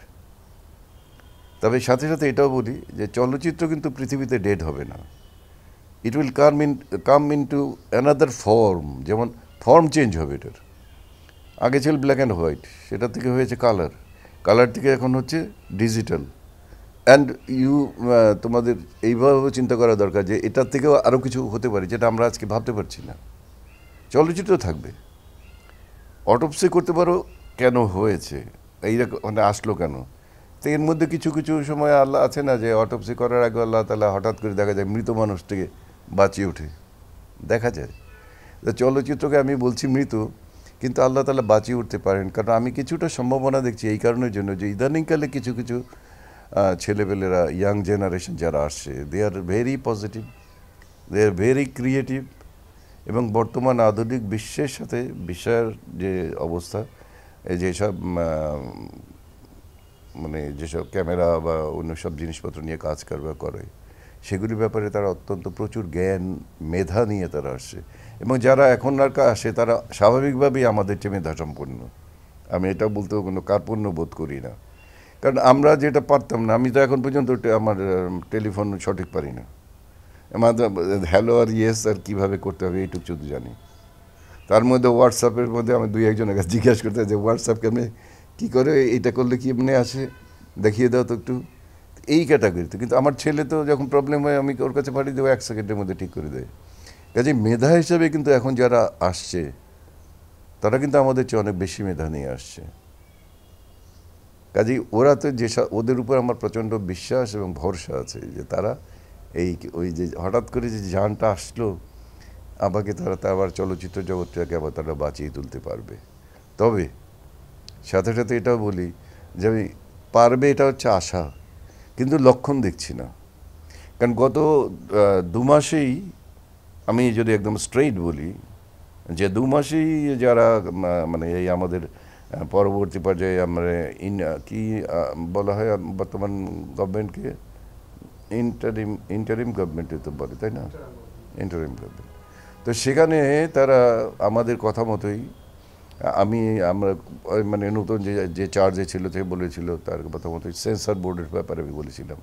তবে সাথে সাথে এটাও বলি যে চলচ্চিত্র কিন্তু পৃথিবীতে ডেড হবে না, it will come into another form. যেমন ফর্ম চেঞ্জ হবে এটার, আগে ছিল ব্ল্যাক অ্যান্ড হোয়াইট, সেটা থেকে হয়েছে কালার, কালার থেকে এখন হচ্ছে ডিজিটাল। অ্যান্ড তোমাদের এইভাবেও চিন্তা করা দরকার যে এটার থেকেও আরও কিছু হতে পারে যেটা আমরা আজকে ভাবতে পারছি না। চলচ্চিত্র থাকবে, অটোপসি করতে পারো কেন হয়েছে, এইরকম মানে আসলো কেন। তো এর মধ্যে কিছু কিছু সময় আল্লাহ আছে না, যে অটোপসি করার আগে আল্লাহ তাআলা হঠাৎ করে দেখা যায় মৃত মানুষটিকে বাঁচিয়ে ওঠে, দেখা যায়। তো চলচ্চিত্রকে আমি বলছি মৃত, কিন্তু আল্লাহ তাআলা বাঁচিয়ে উঠতে পারেন, কারণ আমি কিছুটা সম্ভাবনা দেখছি এই কারণের জন্য যে ইদানিংকালে কিছু কিছু ছেলেপেলেরা, ইয়াং জেনারেশন যারা আসছে, they are very positive, they are very creative, এবং বর্তমান আধুনিক বিশ্বের সাথে বিশ্বের যে অবস্থা, এই যেসব মানে যেসব ক্যামেরা বা অন্য সব জিনিসপত্র নিয়ে কাজ কারবার করে, সেগুলির ব্যাপারে তারা অত্যন্ত প্রচুর জ্ঞান মেধা নিয়ে তারা আসছে, এবং যারা এখনকার আসে তারা স্বাভাবিকভাবেই আমাদের চেয়ে মেধা সম্পন্ন। আমি এটা বলতেও কোনো কার্পণ্য বোধ করি না, কারণ আমরা যেটা পারতাম না, আমি তো এখন পর্যন্ত আমার টেলিফোন সঠিক পারি না, হ্যালো আর ইয়েস আর কীভাবে করতে হবে এইটুকু শুধু জানি। তার মধ্যে হোয়াটসঅ্যাপের মধ্যে আমি দুই একজনের কাছে জিজ্ঞাসা করতে যে হোয়াটসঅ্যাপ কেমনে কী করে, এটা করলে কি এমনি আসে, দেখিয়ে দাও তো একটু, এই ক্যাটাগরিতে। কিন্তু আমার ছেলে তো যখন প্রবলেম হয় আমি ওর কাছে পাঠিয়ে দেবো, 1 সেকেন্ডের মধ্যে ঠিক করে দেয়। কাজে মেধা হিসাবে কিন্তু এখন যারা আসছে তারা কিন্তু আমাদের চেয়ে অনেক বেশি মেধা নিয়ে আসছে। কাজেই ওরা তো ওদের উপর আমার প্রচণ্ড বিশ্বাস এবং ভরসা আছে যে তারা ওই যে হঠাৎ করে যে জানটা আসলো আমাকে, তারা আবার চলচ্চিত্র জগৎটাকে আবার তারা বাঁচিয়ে তুলতে পারবে। তবে সাথে সাথে এটাও বলি যে আমি পারবে এটা হচ্ছে আশা, কিন্তু লক্ষণ দেখছি না। কারণ গত 2 মাসেই আমি যদি একদম স্ট্রেইট বলি যে 2 মাসেই যারা মানে এই আমাদের পরবর্তী পর্যায়ে আমরা কি বলা হয় বর্তমান গভর্নমেন্টকে, ইন্টারিম গভর্নমেন্টে তো বলে, তাই না, ইন্টারিম গভর্নমেন্ট। তো সেখানে তারা আমাদের কথা মতোই আমরা মানে নতুন যে চার্জে ছিল সে বলেছিল তার কথা মতোই সেন্সর বোর্ডের ব্যাপারে আমি বলেছিলাম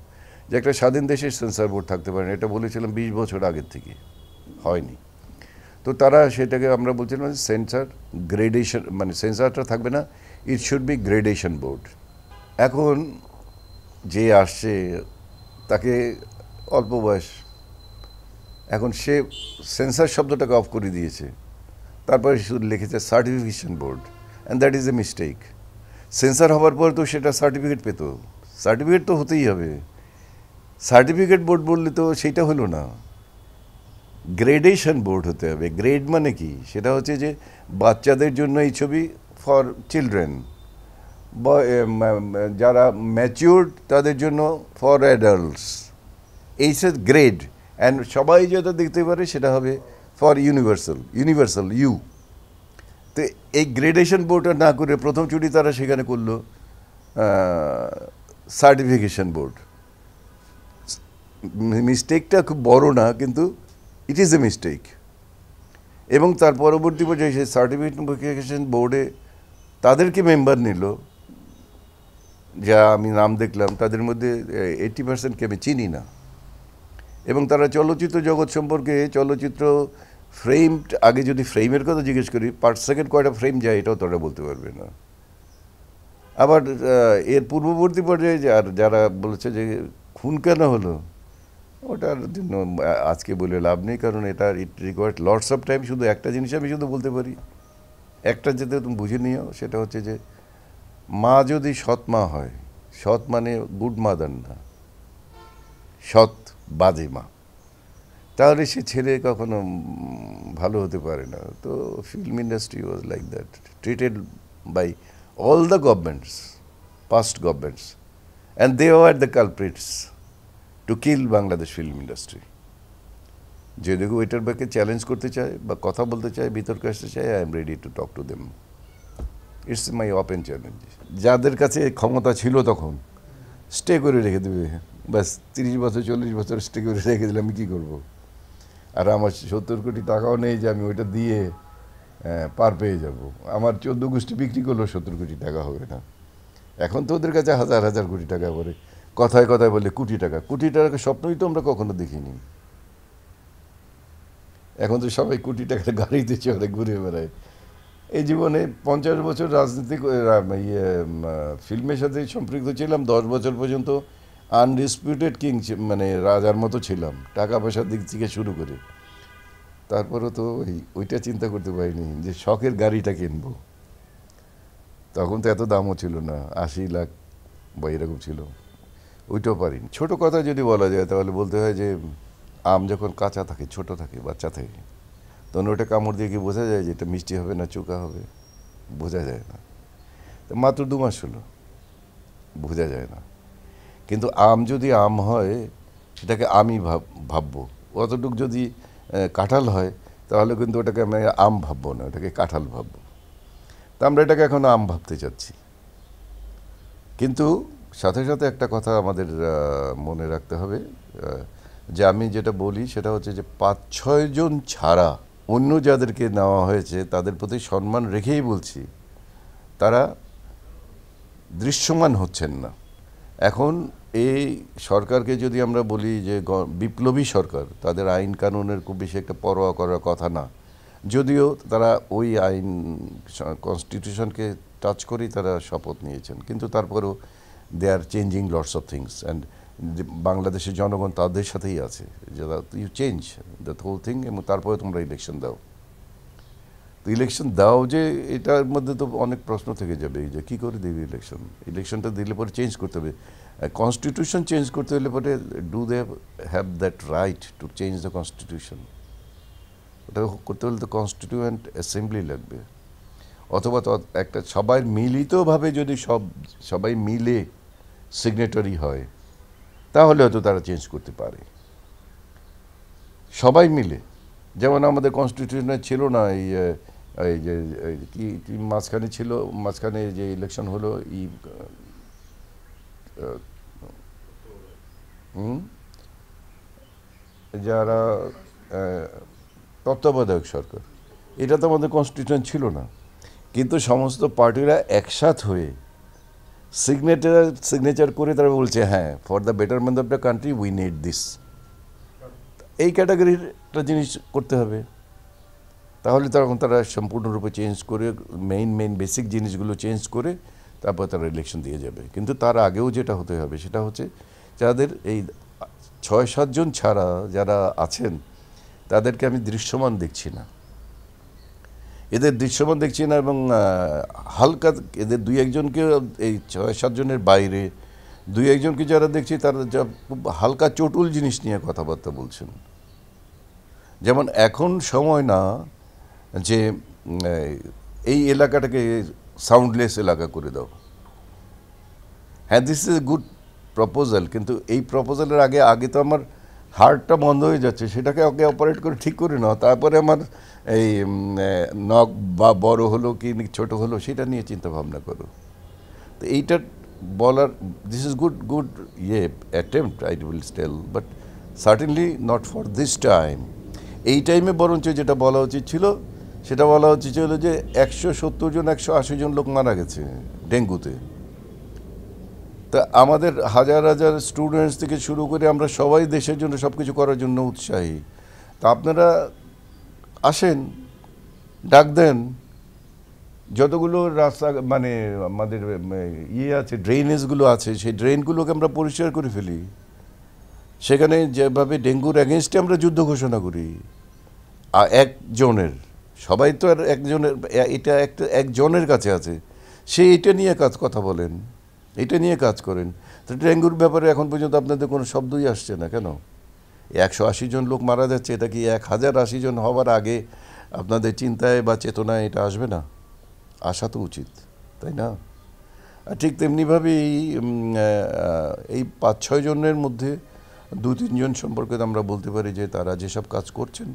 যে একটা স্বাধীন দেশের সেন্সর বোর্ড থাকতে পারে না, এটা বলেছিলাম 20 বছর আগের থেকে, হয়নি। তো তারা সেটাকে আমরা বলছিলাম সেন্সর গ্রেডেশন, মানে সেন্সরটা থাকবে না, it should be gradation board. এখন যে আসছে তাকে অল্প বয়স, এখন সে সেন্সর শব্দটাকে অফ করে দিয়েছে, তারপরে শুধু লিখেছে certification board, and that is a mistake. Sensor হওয়ার পর তো সেটা সার্টিফিকেট পেত, সার্টিফিকেট তো হতেই হবে। সার্টিফিকেট বোর্ড বললে তো সেইটা হলো না, গ্রেডেশন বোর্ড হতে হবে। গ্রেড মানে কি, সেটা হচ্ছে যে বাচ্চাদের জন্য এই ছবি ফর চিলড্রেন, বা যারা ম্যাচিউরড তাদের জন্য ফর অ্যাডাল্টস, এই সে গ্রেড। অ্যান্ড সবাই যেটা দেখতে পারে সেটা হবে ফর ইউনিভার্সাল ইউ। তো এই গ্রেডেশন বোর্ডটা না করে প্রথম ছুটি তারা সেখানে করলো সার্টিফিকেশন বোর্ড। মিস্টেকটা খুব বড় না, কিন্তু ইট ইজ এ মিস্টেক। এবং তার পরবর্তী পর্যায়ে সেই সার্টিফিকেশন বোর্ডে তাদেরকে মেম্বার নিল, যা আমি নাম দেখলাম তাদের মধ্যে 80%কে আমি চিনি না। এবং তারা চলচ্চিত্র জগৎ সম্পর্কে, চলচ্চিত্র ফ্রেম, আগে যদি ফ্রেমের কথা জিজ্ঞেস করি পার সেকেন্ড কয়টা ফ্রেম যায় এটাও তারা বলতে পারবে না। আবার এর পূর্ববর্তী পর্যায়ে যারা বলেছে যে খুন কেন হলো, ওটার জন্য আজকে বলে লাভ নেই, কারণ এটা ইট রিকোয়ার্ড লটস অফ টাইম। শুধু একটা জিনিস আমি শুধু বলতে পারি, একটা যেতে তুমি বুঝে নিও, সেটা হচ্ছে যে মা যদি সৎ মা হয়, সৎ মানে গুড মাদার না, সৎ বাজে মা, তাহলে সে ছেলে কখনো ভালো হতে পারে না। তো film industry was like that, treated by all the governments, past governments, and they are the culprits to kill Bangladesh film industry. যে দেখো এটার ব্যাপারে চ্যালেঞ্জ করতে চায় বা কথা বলতে চায়, বিতর্কে আসতে চায়, I am ready to talk to them. It's my open challenge. যাদের কাছে ক্ষমতা ছিল তখন স্টে করে রেখে দেবে, ব্যাস 30 বছর 40 বছর স্টে করে রেখে দিলে আমি কী করবো? আর আমার 70 কোটি টাকাও নেই যে আমি ওইটা দিয়ে পার পেয়ে যাব। আমার 14 গোষ্ঠী বিক্রি করলেও 70 কোটি টাকা হবে না। এখন তো ওদের কাছে হাজার হাজার কোটি টাকা পড়ে, কথায় কথায় বলে কোটি টাকা। কোটি টাকা স্বপ্নই তো আমরা কখনো দেখিনি। এখন তো সবাই কোটি টাকার গাড়িতে চড়ে ঘুরে বেড়ায়। এই জীবনে 50 বছর রাজনীতি ফিল্মের সাথে সম্পৃক্ত ছিলাম, 10 বছর পর্যন্ত আনডিসপিউটেড কিং, মানে রাজার মতো ছিলাম টাকা পয়সার দিক থেকে শুরু করে। তারপরেও তো ওইটা চিন্তা করতে পারিনি যে শখের গাড়িটা কিনবো। তখন তো এত দামও ছিল না, 80 লাখ বা এরকম ছিল, ওইটাও পারিনি। ছোট কথা যদি বলা যায় তাহলে বলতে হয় যে আম যখন কাঁচা থাকে, ছোট থাকে, বাচ্চা থাকে, তখন ওটা কামড় দিয়ে কি বোঝা যায় যে এটা মিষ্টি হবে না চোকা হবে? বোঝা যায় না। তো মাত্র 2 মাস হলো, বোঝা যায় না। কিন্তু আম যদি আম হয় সেটাকে আমি ভাববো, অতটুকু যদি কাঁঠাল হয় তাহলে কিন্তু ওটাকে আমি আম ভাববো না, ওটাকে কাঁঠাল ভাববো। তা আমরা এটাকে এখন আম ভাবতে চাচ্ছি। কিন্তু সাথে সাথে একটা কথা আমাদের মনে রাখতে হবে, যে আমি যেটা বলি সেটা হচ্ছে যে 5-6 জন ছাড়া অন্য যাদেরকে নেওয়া হয়েছে তাদের প্রতি সম্মান রেখেই বলছি, তারা দৃশ্যমান হচ্ছেন না। এখন এই সরকারকে যদি আমরা বলি যে বিপ্লবী সরকার, তাদের আইন কানুনের খুব বেশি একটা পরোয়া করার কথা না, যদিও তারা ওই আইন কনস্টিটিউশনকে টাচ করেই তারা শপথ নিয়েছেন, কিন্তু তারপরেও they are changing lots of things and বাংলাদেশের জনগণ তাদের সাথেই আছে, যারা you change the whole thing, এবং তারপরে তোমরা ইলেকশন দাও। তো ইলেকশন দাও যে এটার মধ্যে তো অনেক প্রশ্ন থেকে যাবে, যে কী করে দেবে ইলেকশনটা দিলে পরে চেঞ্জ করতে হবে। কনস্টিটিউশন চেঞ্জ করতে হলে পরে do they have that right to change the constitution? ওটা করতে হলে তো কনস্টিটিউয়েন্ট অ্যাসেম্বলি লাগবে, অথবা তো একটা সবাই মিলিতভাবে যদি সবাই মিলে সিগনেটারি হয়, তাহলে হয়তো তারা চেঞ্জ করতে পারে সবাই মিলে। যেমন আমাদের কনস্টিটিউশনে ছিল না এই যে কি মাঝখানে ছিল, মাঝখানে যে ইলেকশন হলো যারা তত্ত্বাবধায়ক সরকার, এটা তো আমাদের কনস্টিটিউশন ছিল না, কিন্তু সমস্ত পার্টিরা একসাথ হয়ে সিগনেচার করে তারা বলছে হ্যাঁ, for the betterment of the country we need this. এই ক্যাটাগরির একটা জিনিস করতে হবে, তাহলে তখন তারা সম্পূর্ণরূপে চেঞ্জ করে মেইন বেসিক জিনিসগুলো চেঞ্জ করে তারপর তারা ইলেকশন দিয়ে যাবে। কিন্তু তার আগেও যেটা হতে হবে সেটা হচ্ছে যাদের এই ৬-৭ জন ছাড়া যারা আছেন তাদেরকে আমি দৃশ্যমান দেখছি না, এদের দৃশ্যমান দেখছি না, এবং হালকা এদের ২-১ জনকে এই ৬-৭ জনের বাইরে ২-১ জনকে যারা দেখছি তারা খুব হালকা চটুল জিনিস নিয়ে কথাবার্তা বলছেন। যেমন এখন সময় না যে এই এলাকাটাকে সাউন্ডলেস এলাকা করে দাও। হ্যাঁ, this is a good proposal, কিন্তু এই প্রপোজালের আগে তো আমার হার্টটা বন্ধ হয়ে যাচ্ছে, সেটাকে ওকে অপারেট করে ঠিক করে নাও, তারপরে আমার এই নখ বা বড় হলো কি ছোট হলো সেটা নিয়ে চিন্তা ভাবনা করো। তো এইটা বলার, this is good attempt I will tell, but certainly not for this time. এই টাইমে বরঞ্চ যেটা বলা উচিত ছিল সেটা বলা উচিত ছিল যে ১৭০ জন ১৮০ জন লোক মারা গেছে ডেঙ্গুতে। তা আমাদের হাজার হাজার স্টুডেন্টস থেকে শুরু করে আমরা সবাই দেশের জন্য সব কিছু করার জন্য উৎসাহী। তা আপনারা আসেন, ডাক দেন, যতগুলো রাস্তা মানে আমাদের আছে ড্রেনেজগুলো আছে, সেই ড্রেনগুলোকে আমরা পরিষ্কার করে ফেলি। সেখানে যেভাবে ডেঙ্গুর অ্যাগেনস্টে আমরা যুদ্ধ ঘোষণা করি একজনের, সবাই তো আর একজনের, এটা একজনের কাছে আছে, সে এটা নিয়ে কথা বলেন, এটা নিয়ে কাজ করেন। তো ডেঙ্গুর ব্যাপারে এখন পর্যন্ত আপনাদের কোনো শব্দই আসছে না কেন? ১৮০ জন লোক মারা যাচ্ছে, এটা কি ১০৮০ জন হওয়ার আগে আপনাদের চিন্তায় বা চেতনায় এটা আসবে না? আসা তো উচিত, তাই না? আর ঠিক তেমনিভাবেই এই ৫-৬ জনের মধ্যে ২-৩ জন সম্পর্কে আমরা বলতে পারি যে তারা যেসব কাজ করছেন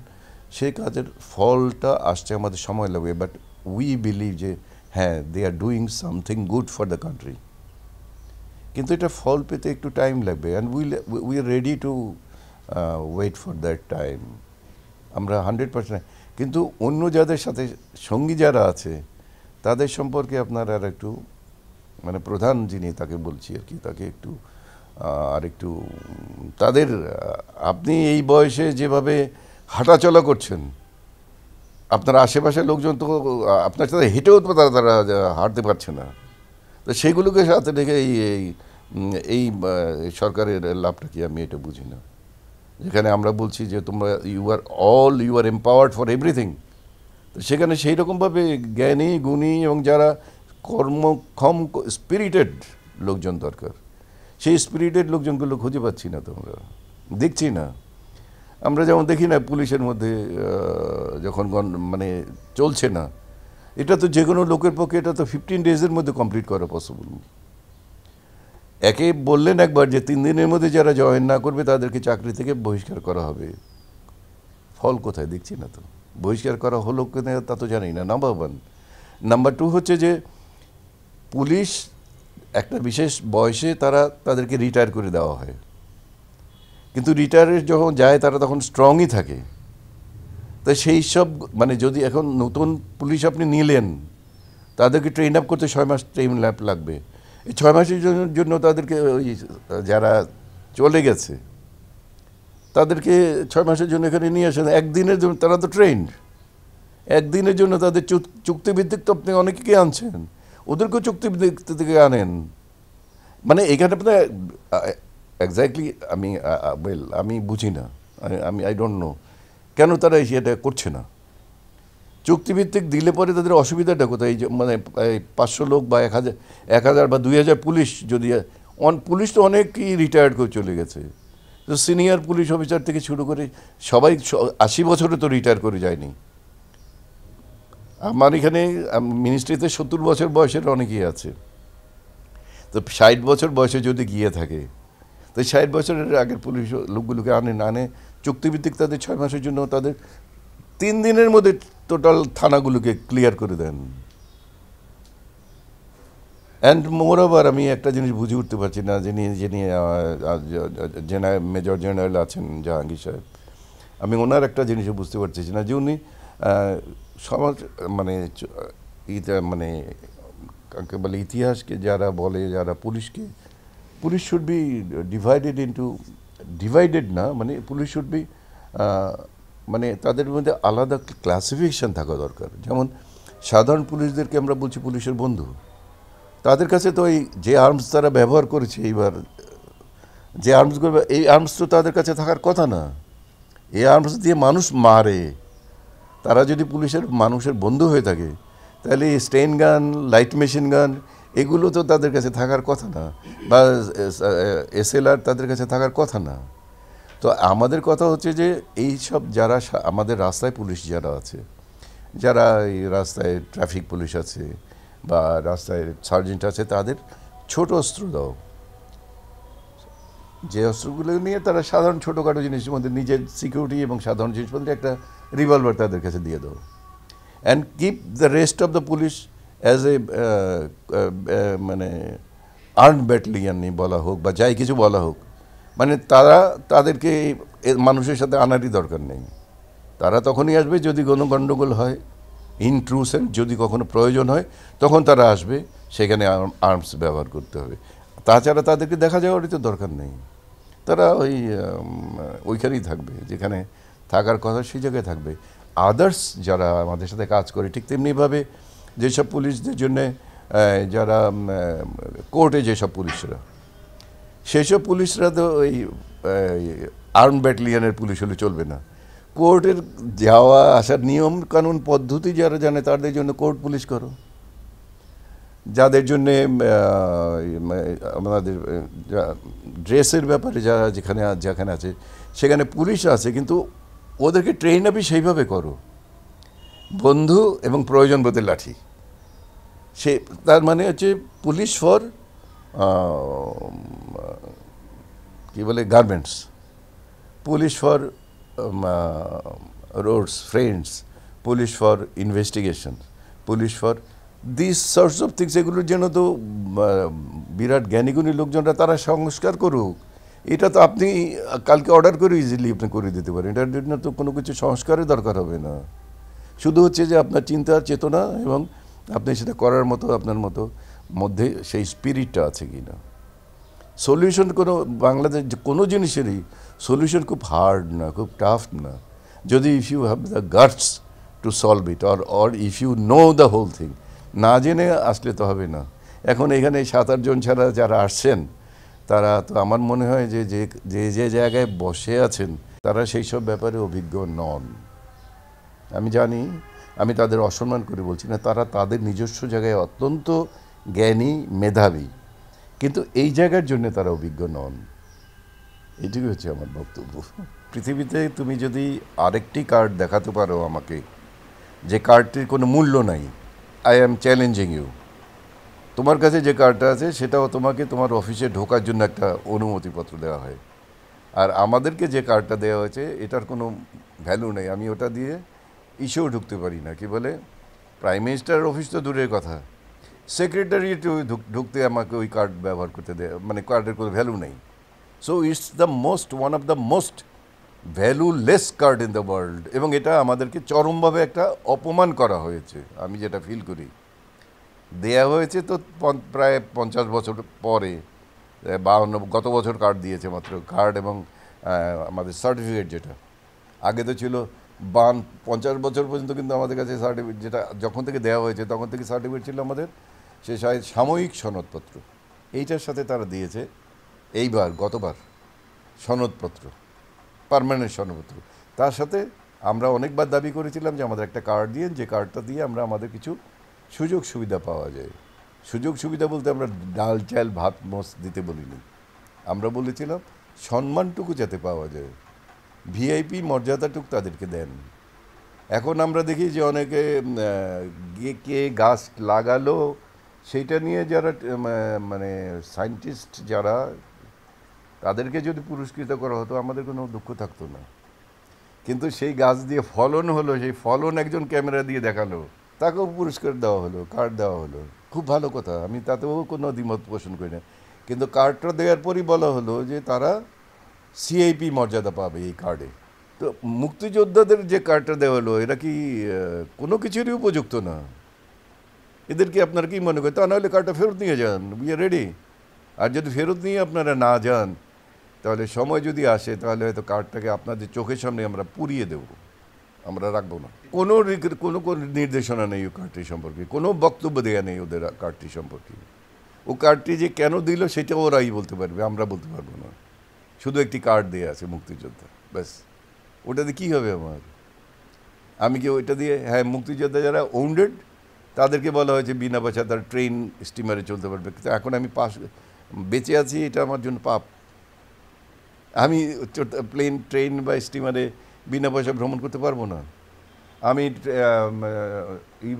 সেই কাজের ফলটা আসছে, আমাদের সময় লাগবে, বাট উই বিলিভ যে হ্যাঁ, they are doing something good for the country. কিন্তু এটা ফল পেতে একটু টাইম লাগবে, and we are ready to wait for that time. আমরা 100%, কিন্তু অন্য যাদের সাথে সঙ্গী যারা আছে তাদের সম্পর্কে আপনার আর একটু মানে প্রধান যিনি তাকে বলছি আর কি, তাকে একটু আর একটু তাদের, আপনি এই বয়সে যেভাবে হাঁটাচলা করছেন, আপনার আশেপাশের লোকজন তো আপনার সাথে হেঁটেও তো তারা হাঁটতে পারছে না। তো সেইগুলোকে সাথে রেখে এই সরকারের লাভটা কি, আমি এটা বুঝি না। যেখানে আমরা বলছি যে তোমরা you are empowered for everything, তো সেখানে সেই রকমভাবে জ্ঞানী গুণী এবং যারা কর্মক্ষম স্পিরিটেড লোকজন দরকার, সেই স্পিরিটেড লোকজনগুলো খুঁজে পাচ্ছি না, তো আমরা দেখছি না। আমরা যেমন দেখি না পুলিশের মধ্যে যখন মানে চলছে না, এটা তো যে কোনো লোকের পক্ষে এটা তো 15 ডেজের মধ্যে কমপ্লিট করা পসিবল। একে বললেন একবার যে 3 দিনের মধ্যে যারা জয়েন না করবে তাদেরকে চাকরি থেকে বহিষ্কার করা হবে, ফল কোথায় দেখছি না তো। বহিষ্কার করা হলো কিনা তা তো জানি না, নাম্বার 1। নাম্বার 2 হচ্ছে যে পুলিশ একটা বিশেষ বয়সে তাদেরকে রিটায়ার করে দেওয়া হয়, কিন্তু রিটায়ারের যখন যায় তারা তখন স্ট্রংই থাকে। তাই সেই সব মানে যদি এখন নতুন পুলিশ আপনি নিলেন, তাদেরকে ট্রেন আপ করতে 6 মাস ট্রেন লাগবে, এই 6 মাসের জন্য তাদেরকে ওই যারা চলে গেছে তাদেরকে 6 মাসের জন্য এখানে নিয়ে আসেন, একদিনের জন্য। তারা তো ট্রেন্ড, একদিনের জন্য তাদের চুক্তিভিত্তিক তো আপনি অনেকে আনছেন, ওদেরকেও চুক্তিভিত্তিক থেকে আনেন। মানে এখানে আপনার এক্স্যাক্টলি আমি বুঝি না, আমি আই ডোন্ট নো কেন তারা সেটা করছে না। চুক্তিভিত্তিক দিলে পরে তাদের অসুবিধাটা কোথায়? এই যে মানে 500 লোক বা 1000 বা 2000 পুলিশ, যদি পুলিশ তো অনেকই রিটায়ার্ড করে চলে গেছে, তো সিনিয়র পুলিশ অফিসার থেকে শুরু করে সবাই 80 বছরে তো রিটায়ার করে যায়নি। আমার এখানে মিনিস্ট্রিতে 70 বছর বয়সের অনেকেই আছে, তো 60 বছর বয়সে যদি গিয়ে থাকে, তো 60 বছরের আগের পুলিশ লোকগুলোকে আনে চুক্তিভিত্তিক তাদের 6 মাসের জন্য, তাদের 3 দিনের মধ্যে টোটাল থানাগুলোকে ক্লিয়ার করে দেন। অ্যান্ড মোর ওভার আমি একটা জিনিস বুঝে উঠতে পারছি না, যিনি মেজর জেনারেল আছেন জাহাঙ্গীর সাহেব, আমি ওনার একটা জিনিসও বুঝতে পারছি না যে উনি সমাজ মানে মানে কাকে বলে ইতিহাসকে যারা বলে, যারা পুলিশ শুড বি ডিভাইডেড না, মানে পুলিশ শুড বি মানে তাদের মধ্যে আলাদা ক্লাসিফিকেশন থাকা দরকার। যেমন সাধারণ পুলিশদেরকে আমরা বলছি পুলিশের বন্ধু, তাদের কাছে তো এই যে আর্মস তারা ব্যবহার করেছে, এইবার যে আর্মসগুলো, এই আর্মস তো তাদের কাছে থাকার কথা না। এই আর্মস দিয়ে মানুষ মারে, তারা যদি মানুষের বন্ধু হয়ে থাকে, তাহলে স্টেন গান, লাইট মেশিন গান, এগুলো তো তাদের কাছে থাকার কথা না, বা SLR তাদের কাছে থাকার কথা না। তো আমাদের কথা হচ্ছে যে এই সব যারা আমাদের রাস্তায় পুলিশ যারা আছে, যারা এই রাস্তায় ট্রাফিক পুলিশ আছে বা রাস্তায় সার্জেন্ট আছে, তাদের ছোট অস্ত্র দাও, যে অস্ত্রগুলো নিয়ে তারা সাধারণ ছোটোখাটো জিনিসের মধ্যে নিজের সিকিউরিটি এবং সাধারণ জিনিসপত্র, একটা রিভলভার তাদের কাছে দিয়ে দাও, and keep the rest of the police as a মানে আর্ন ব্যাটালিয়ান বলা হোক বা যাই কিছু বলা হোক, মানে তাদেরকে মানুষের সাথে আনারই দরকার নেই। তারা তখনই আসবে যদি কোনো গণ্ডগোল হয়, ইনট্রুশন যদি কখনো প্রয়োজন হয়, তখন তারা আসবে, সেখানে আর্মস ব্যবহার করতে হবে। তাছাড়া তাদেরকে দেখা যাওয়ারই তো দরকার নেই, তারা ওইখানেই থাকবে, যেখানে থাকার কথা সেই জায়গায় থাকবে। আদার্স যারা আমাদের সাথে কাজ করে, ঠিক তেমনিভাবে যেসব পুলিশদের জন্যে যারা কোর্টে যেসব পুলিশরা, সেসব পুলিশরা তো ওই আর্ম ব্যাটালিয়নের পুলিশ হলে চলবে না। কোর্টের যাওয়া আসার নিয়ম কানুন পদ্ধতি যারা জানে, তাদের জন্য কোর্ট পুলিশ করো। যাদের জন্যে আমাদের ড্রেসের ব্যাপারে যারা যেখানে আছে, সেখানে পুলিশ আছে, কিন্তু ওদেরকে ট্রেন আপই সেইভাবে করো, বন্ধু এবং প্রয়োজন বোধে লাঠি। সে তার মানে হচ্ছে পুলিশ ফর কি বলে garments, police for roads friends, police for investigation, police for this sorts of things. এগুলোর জন্য তো বিরাট জ্ঞানীগুণী লোকজনরা তারা সংস্কার করুক। এটা তো আপনি কালকে অর্ডার করে ইজিলি আপনি করে দিতে পারেন, এটার জন্য তো কোনো কিছু সংস্কারের দরকার হবে না। শুধু হচ্ছে যে আপনার চিন্তা চেতনা এবং আপনি সেটা করার মতো আপনার মধ্যে সেই স্পিরিটটা আছে কি না। সলিউশন বাংলাদেশ কোনো জিনিসেরই সলিউশন খুব হার্ড না, খুব টাফ না, যদি if you have the guts to solve it, or if you know the whole thing. না জেনে আসলে তো হবে না। এখন এখানে 7-8 জন ছাড়া যারা আসছেন, তারা তো আমার মনে হয় যে যে জায়গায় বসে আছেন, তারা সেই সব ব্যাপারে অভিজ্ঞ নন। আমি জানি, আমি তাদের অসম্মান করে বলছি না, তারা তাদের নিজস্ব জায়গায় অত্যন্ত জ্ঞানী, মেধাবী, কিন্তু এই জায়গার জন্য তারা অভিজ্ঞ নন। এটুকুই হচ্ছে আমার বক্তব্য। পৃথিবীতে তুমি যদি আরেকটি কার্ড দেখাতে পারো আমাকে, যে কার্ডটির কোনো মূল্য নাই, আই অ্যাম চ্যালেঞ্জিং ইউ। তোমার কাছে যে কার্ডটা আছে সেটাও তোমাকে তোমার অফিসে ঢোকার জন্য একটা অনুমতিপত্র দেওয়া হয়, আর আমাদেরকে যে কার্ডটা দেওয়া হয়েছে এটার কোনো ভ্যালু নেই। আমি ওটা দিয়ে ইসেও ঢুকতে পারি না, কি বলে, প্রাইম মিনিস্টারের অফিস তো দূরের কথা, সেক্রেটারিয়েটে ঢুকতে আমাকে ওই কার্ড ব্যবহার করতে দেয়, মানে কার্ডের কোনো ভ্যালু নেই। So it's the one of the most valueless card in the world, এবং এটা আমাদেরকে চরমভাবে একটা অপমান করা হয়েছে, আমি যেটা ফিল করি। দেয়া হয়েছে তো প্রায় 50 বছর পরে, 52 গত বছর কার্ড দিয়েছে মাত্র, কার্ড এবং আমাদের সার্টিফিকেট যেটা। আগে তো ছিল 50 বছর পর্যন্ত কিন্তু আমাদের কাছে সার্টিফিকেট, যেটা যখন থেকে দেওয়া হয়েছে তখন থেকে সার্টিফিকেট ছিল আমাদের সে সাময়িক সনদপত্র। এইটার সাথে তারা দিয়েছে এইবার গতবার সনদপত্র, পার্মানেন্ট সনদপত্র। তার সাথে আমরা অনেকবার দাবি করেছিলাম যে আমাদের একটা কার্ড দিয়ে, যে কার্ডটা দিয়ে আমরা আমাদের কিছু সুযোগ সুবিধা পাওয়া যায়। সুযোগ সুবিধা বলতে আমরা ডাল চাল ভাত মোষ দিতে বলিনি, আমরা বলেছিলাম সম্মানটুকু যাতে পাওয়া যায়, ভিআইপি মর্যাদাটুকু তাদেরকে দেন। এখন আমরা দেখি যে অনেকে গিয়ে কে গাছ লাগালো সেইটা নিয়ে যারা মানে সায়েন্টিস্ট যারা, তাদেরকে যদি পুরস্কৃত করা হতো আমাদের কোনো দুঃখ থাকতো না। কিন্তু সেই গাছ দিয়ে ফলন হলো, সেই ফলন একজন ক্যামেরা দিয়ে দেখালো, তাকেও পুরস্কার দেওয়া হলো, কার্ড দেওয়া হলো, খুব ভালো কথা, আমি তাতেও কোনো দ্বিমত পোষণ করি না। কিন্তু কার্ডটা দেওয়ার পরই বলা হলো যে তারা সিআইপি মর্যাদা পাবে এই কার্ডে। তো মুক্তিযোদ্ধাদের যে কার্ডটা দেওয়া হলো, এরা কি কোনো কিছুরই উপযুক্ত না? এদেরকে আপনারা কি মনে করেন? তা নাহলে কার্ডটা ফেরত নিয়ে যান, উই আর রেডি। আর যদি ফেরত নিয়ে আপনারা না যান, তাহলে সময় যদি আসে তাহলে হয়তো কার্ডটাকে আপনাদের চোখের সামনে আমরা পুড়িয়ে দেব, আমরা রাখবো না। কোনো কোনো নির্দেশনা নেই ও কার্ডটি সম্পর্কে, কোনো বক্তব্য দেওয়া নেই ওদের কার্ডটি সম্পর্কে। ও কার্ডটি যে কেন দিল সেটা ওরাই বলতে পারবে, আমরা বলতে পারবো না। শুধু একটি কার্ড দেওয়া আছে মুক্তিযোদ্ধা, ব্যাস। ওটাতে কী হবে আমার? আমি কি ওইটা দিয়ে, হ্যাঁ মুক্তিযোদ্ধা যারা ওন্ডেড তাদেরকে বলা হয়েছে বিনা পয়সা তার ট্রেন স্টিমারে চলতে পারবে, কিন্তু এখন আমি বেঁচে আছি, এটা আমার জন্য পাপ। আমি ট্রেন বা স্টিমারে বিনা পয়সা ভ্রমণ করতে পারবো না। আমি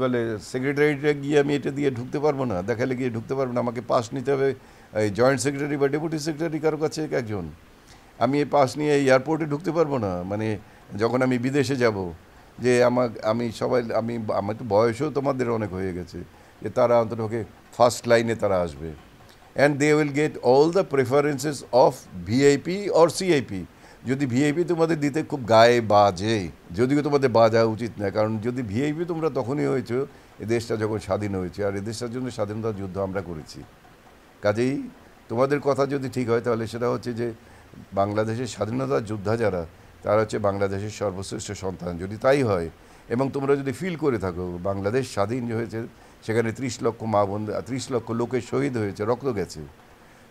বলে সেক্রেটারিটা গিয়ে আমি এটা দিয়ে ঢুকতে পারবো না, দেখালে গিয়ে ঢুকতে পারবো না, আমাকে পাস নিতে হবে এই জয়েন্ট সেক্রেটারি বা ডেপুটি সেক্রেটারি কারো কাছে একজন। আমি এই পাস নিয়ে এয়ারপোর্টে ঢুকতে পারবো না, মানে যখন আমি বিদেশে যাব, যে আমি আমার তো বয়সও তোমাদের অনেক হয়ে গেছে, যে তারা অন্তত ফার্স্ট লাইনে তারা আসবে, and they will get all the preferences of VIP or CIP. যদি ভিআইপি তোমাদের দিতে খুব গায়ে বাজে, যদিও তোমাদের বাজা উচিত না, কারণ যদি ভিআইপি তোমরা তখনই হয়েছো এ দেশটা যখন স্বাধীন হয়েছে, আর এ দেশটার জন্য স্বাধীনতা যুদ্ধ আমরা করেছি। কাজেই তোমাদের কথা যদি ঠিক হয় তাহলে সেটা হচ্ছে যে বাংলাদেশের স্বাধীনতা যোদ্ধা যারা, তারা হচ্ছে বাংলাদেশের সর্বশ্রেষ্ঠ সন্তান। যদি তাই হয় এবং তোমরা যদি ফিল করে থাকো বাংলাদেশ স্বাধীন হয়েছে, সেখানে 30 লক্ষ মা বোন, 30 লক্ষ লোকের শহীদ হয়েছে, রক্ত গেছে,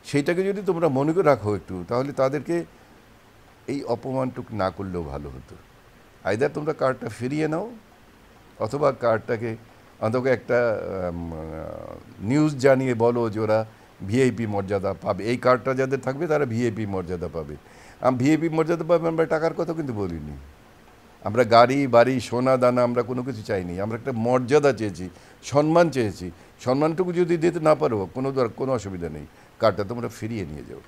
সেইটাকে যদি তোমরা মনে করে রাখো একটু, তাহলে তাদেরকে এই অপমানটুকু না করলেও ভালো হতো। আইদার তোমরা কার্ডটা ফিরিয়ে নাও, অথবা কার্ডটাকে অন্তত একটা নিউজ জানিয়ে বলো যে ওরা ভিআইপি মর্যাদা পাবে। এই কার্ডটা যাদের থাকবে তারা ভিআইপি মর্যাদা পাবে। ভিআইপি মর্যাদা পাবে, আমরা টাকার কথা কিন্তু বলিনি, আমরা গাড়ি বাড়ি সোনা দানা আমরা কোনো কিছু চাইনি, আমরা একটা মর্যাদা চেয়েছি, সম্মান চেয়েছি। সম্মানটুকু যদি দিতে না পারো কোনো অসুবিধা নেই, কার্ডটা তোমরা ফিরিয়ে নিয়ে যাও।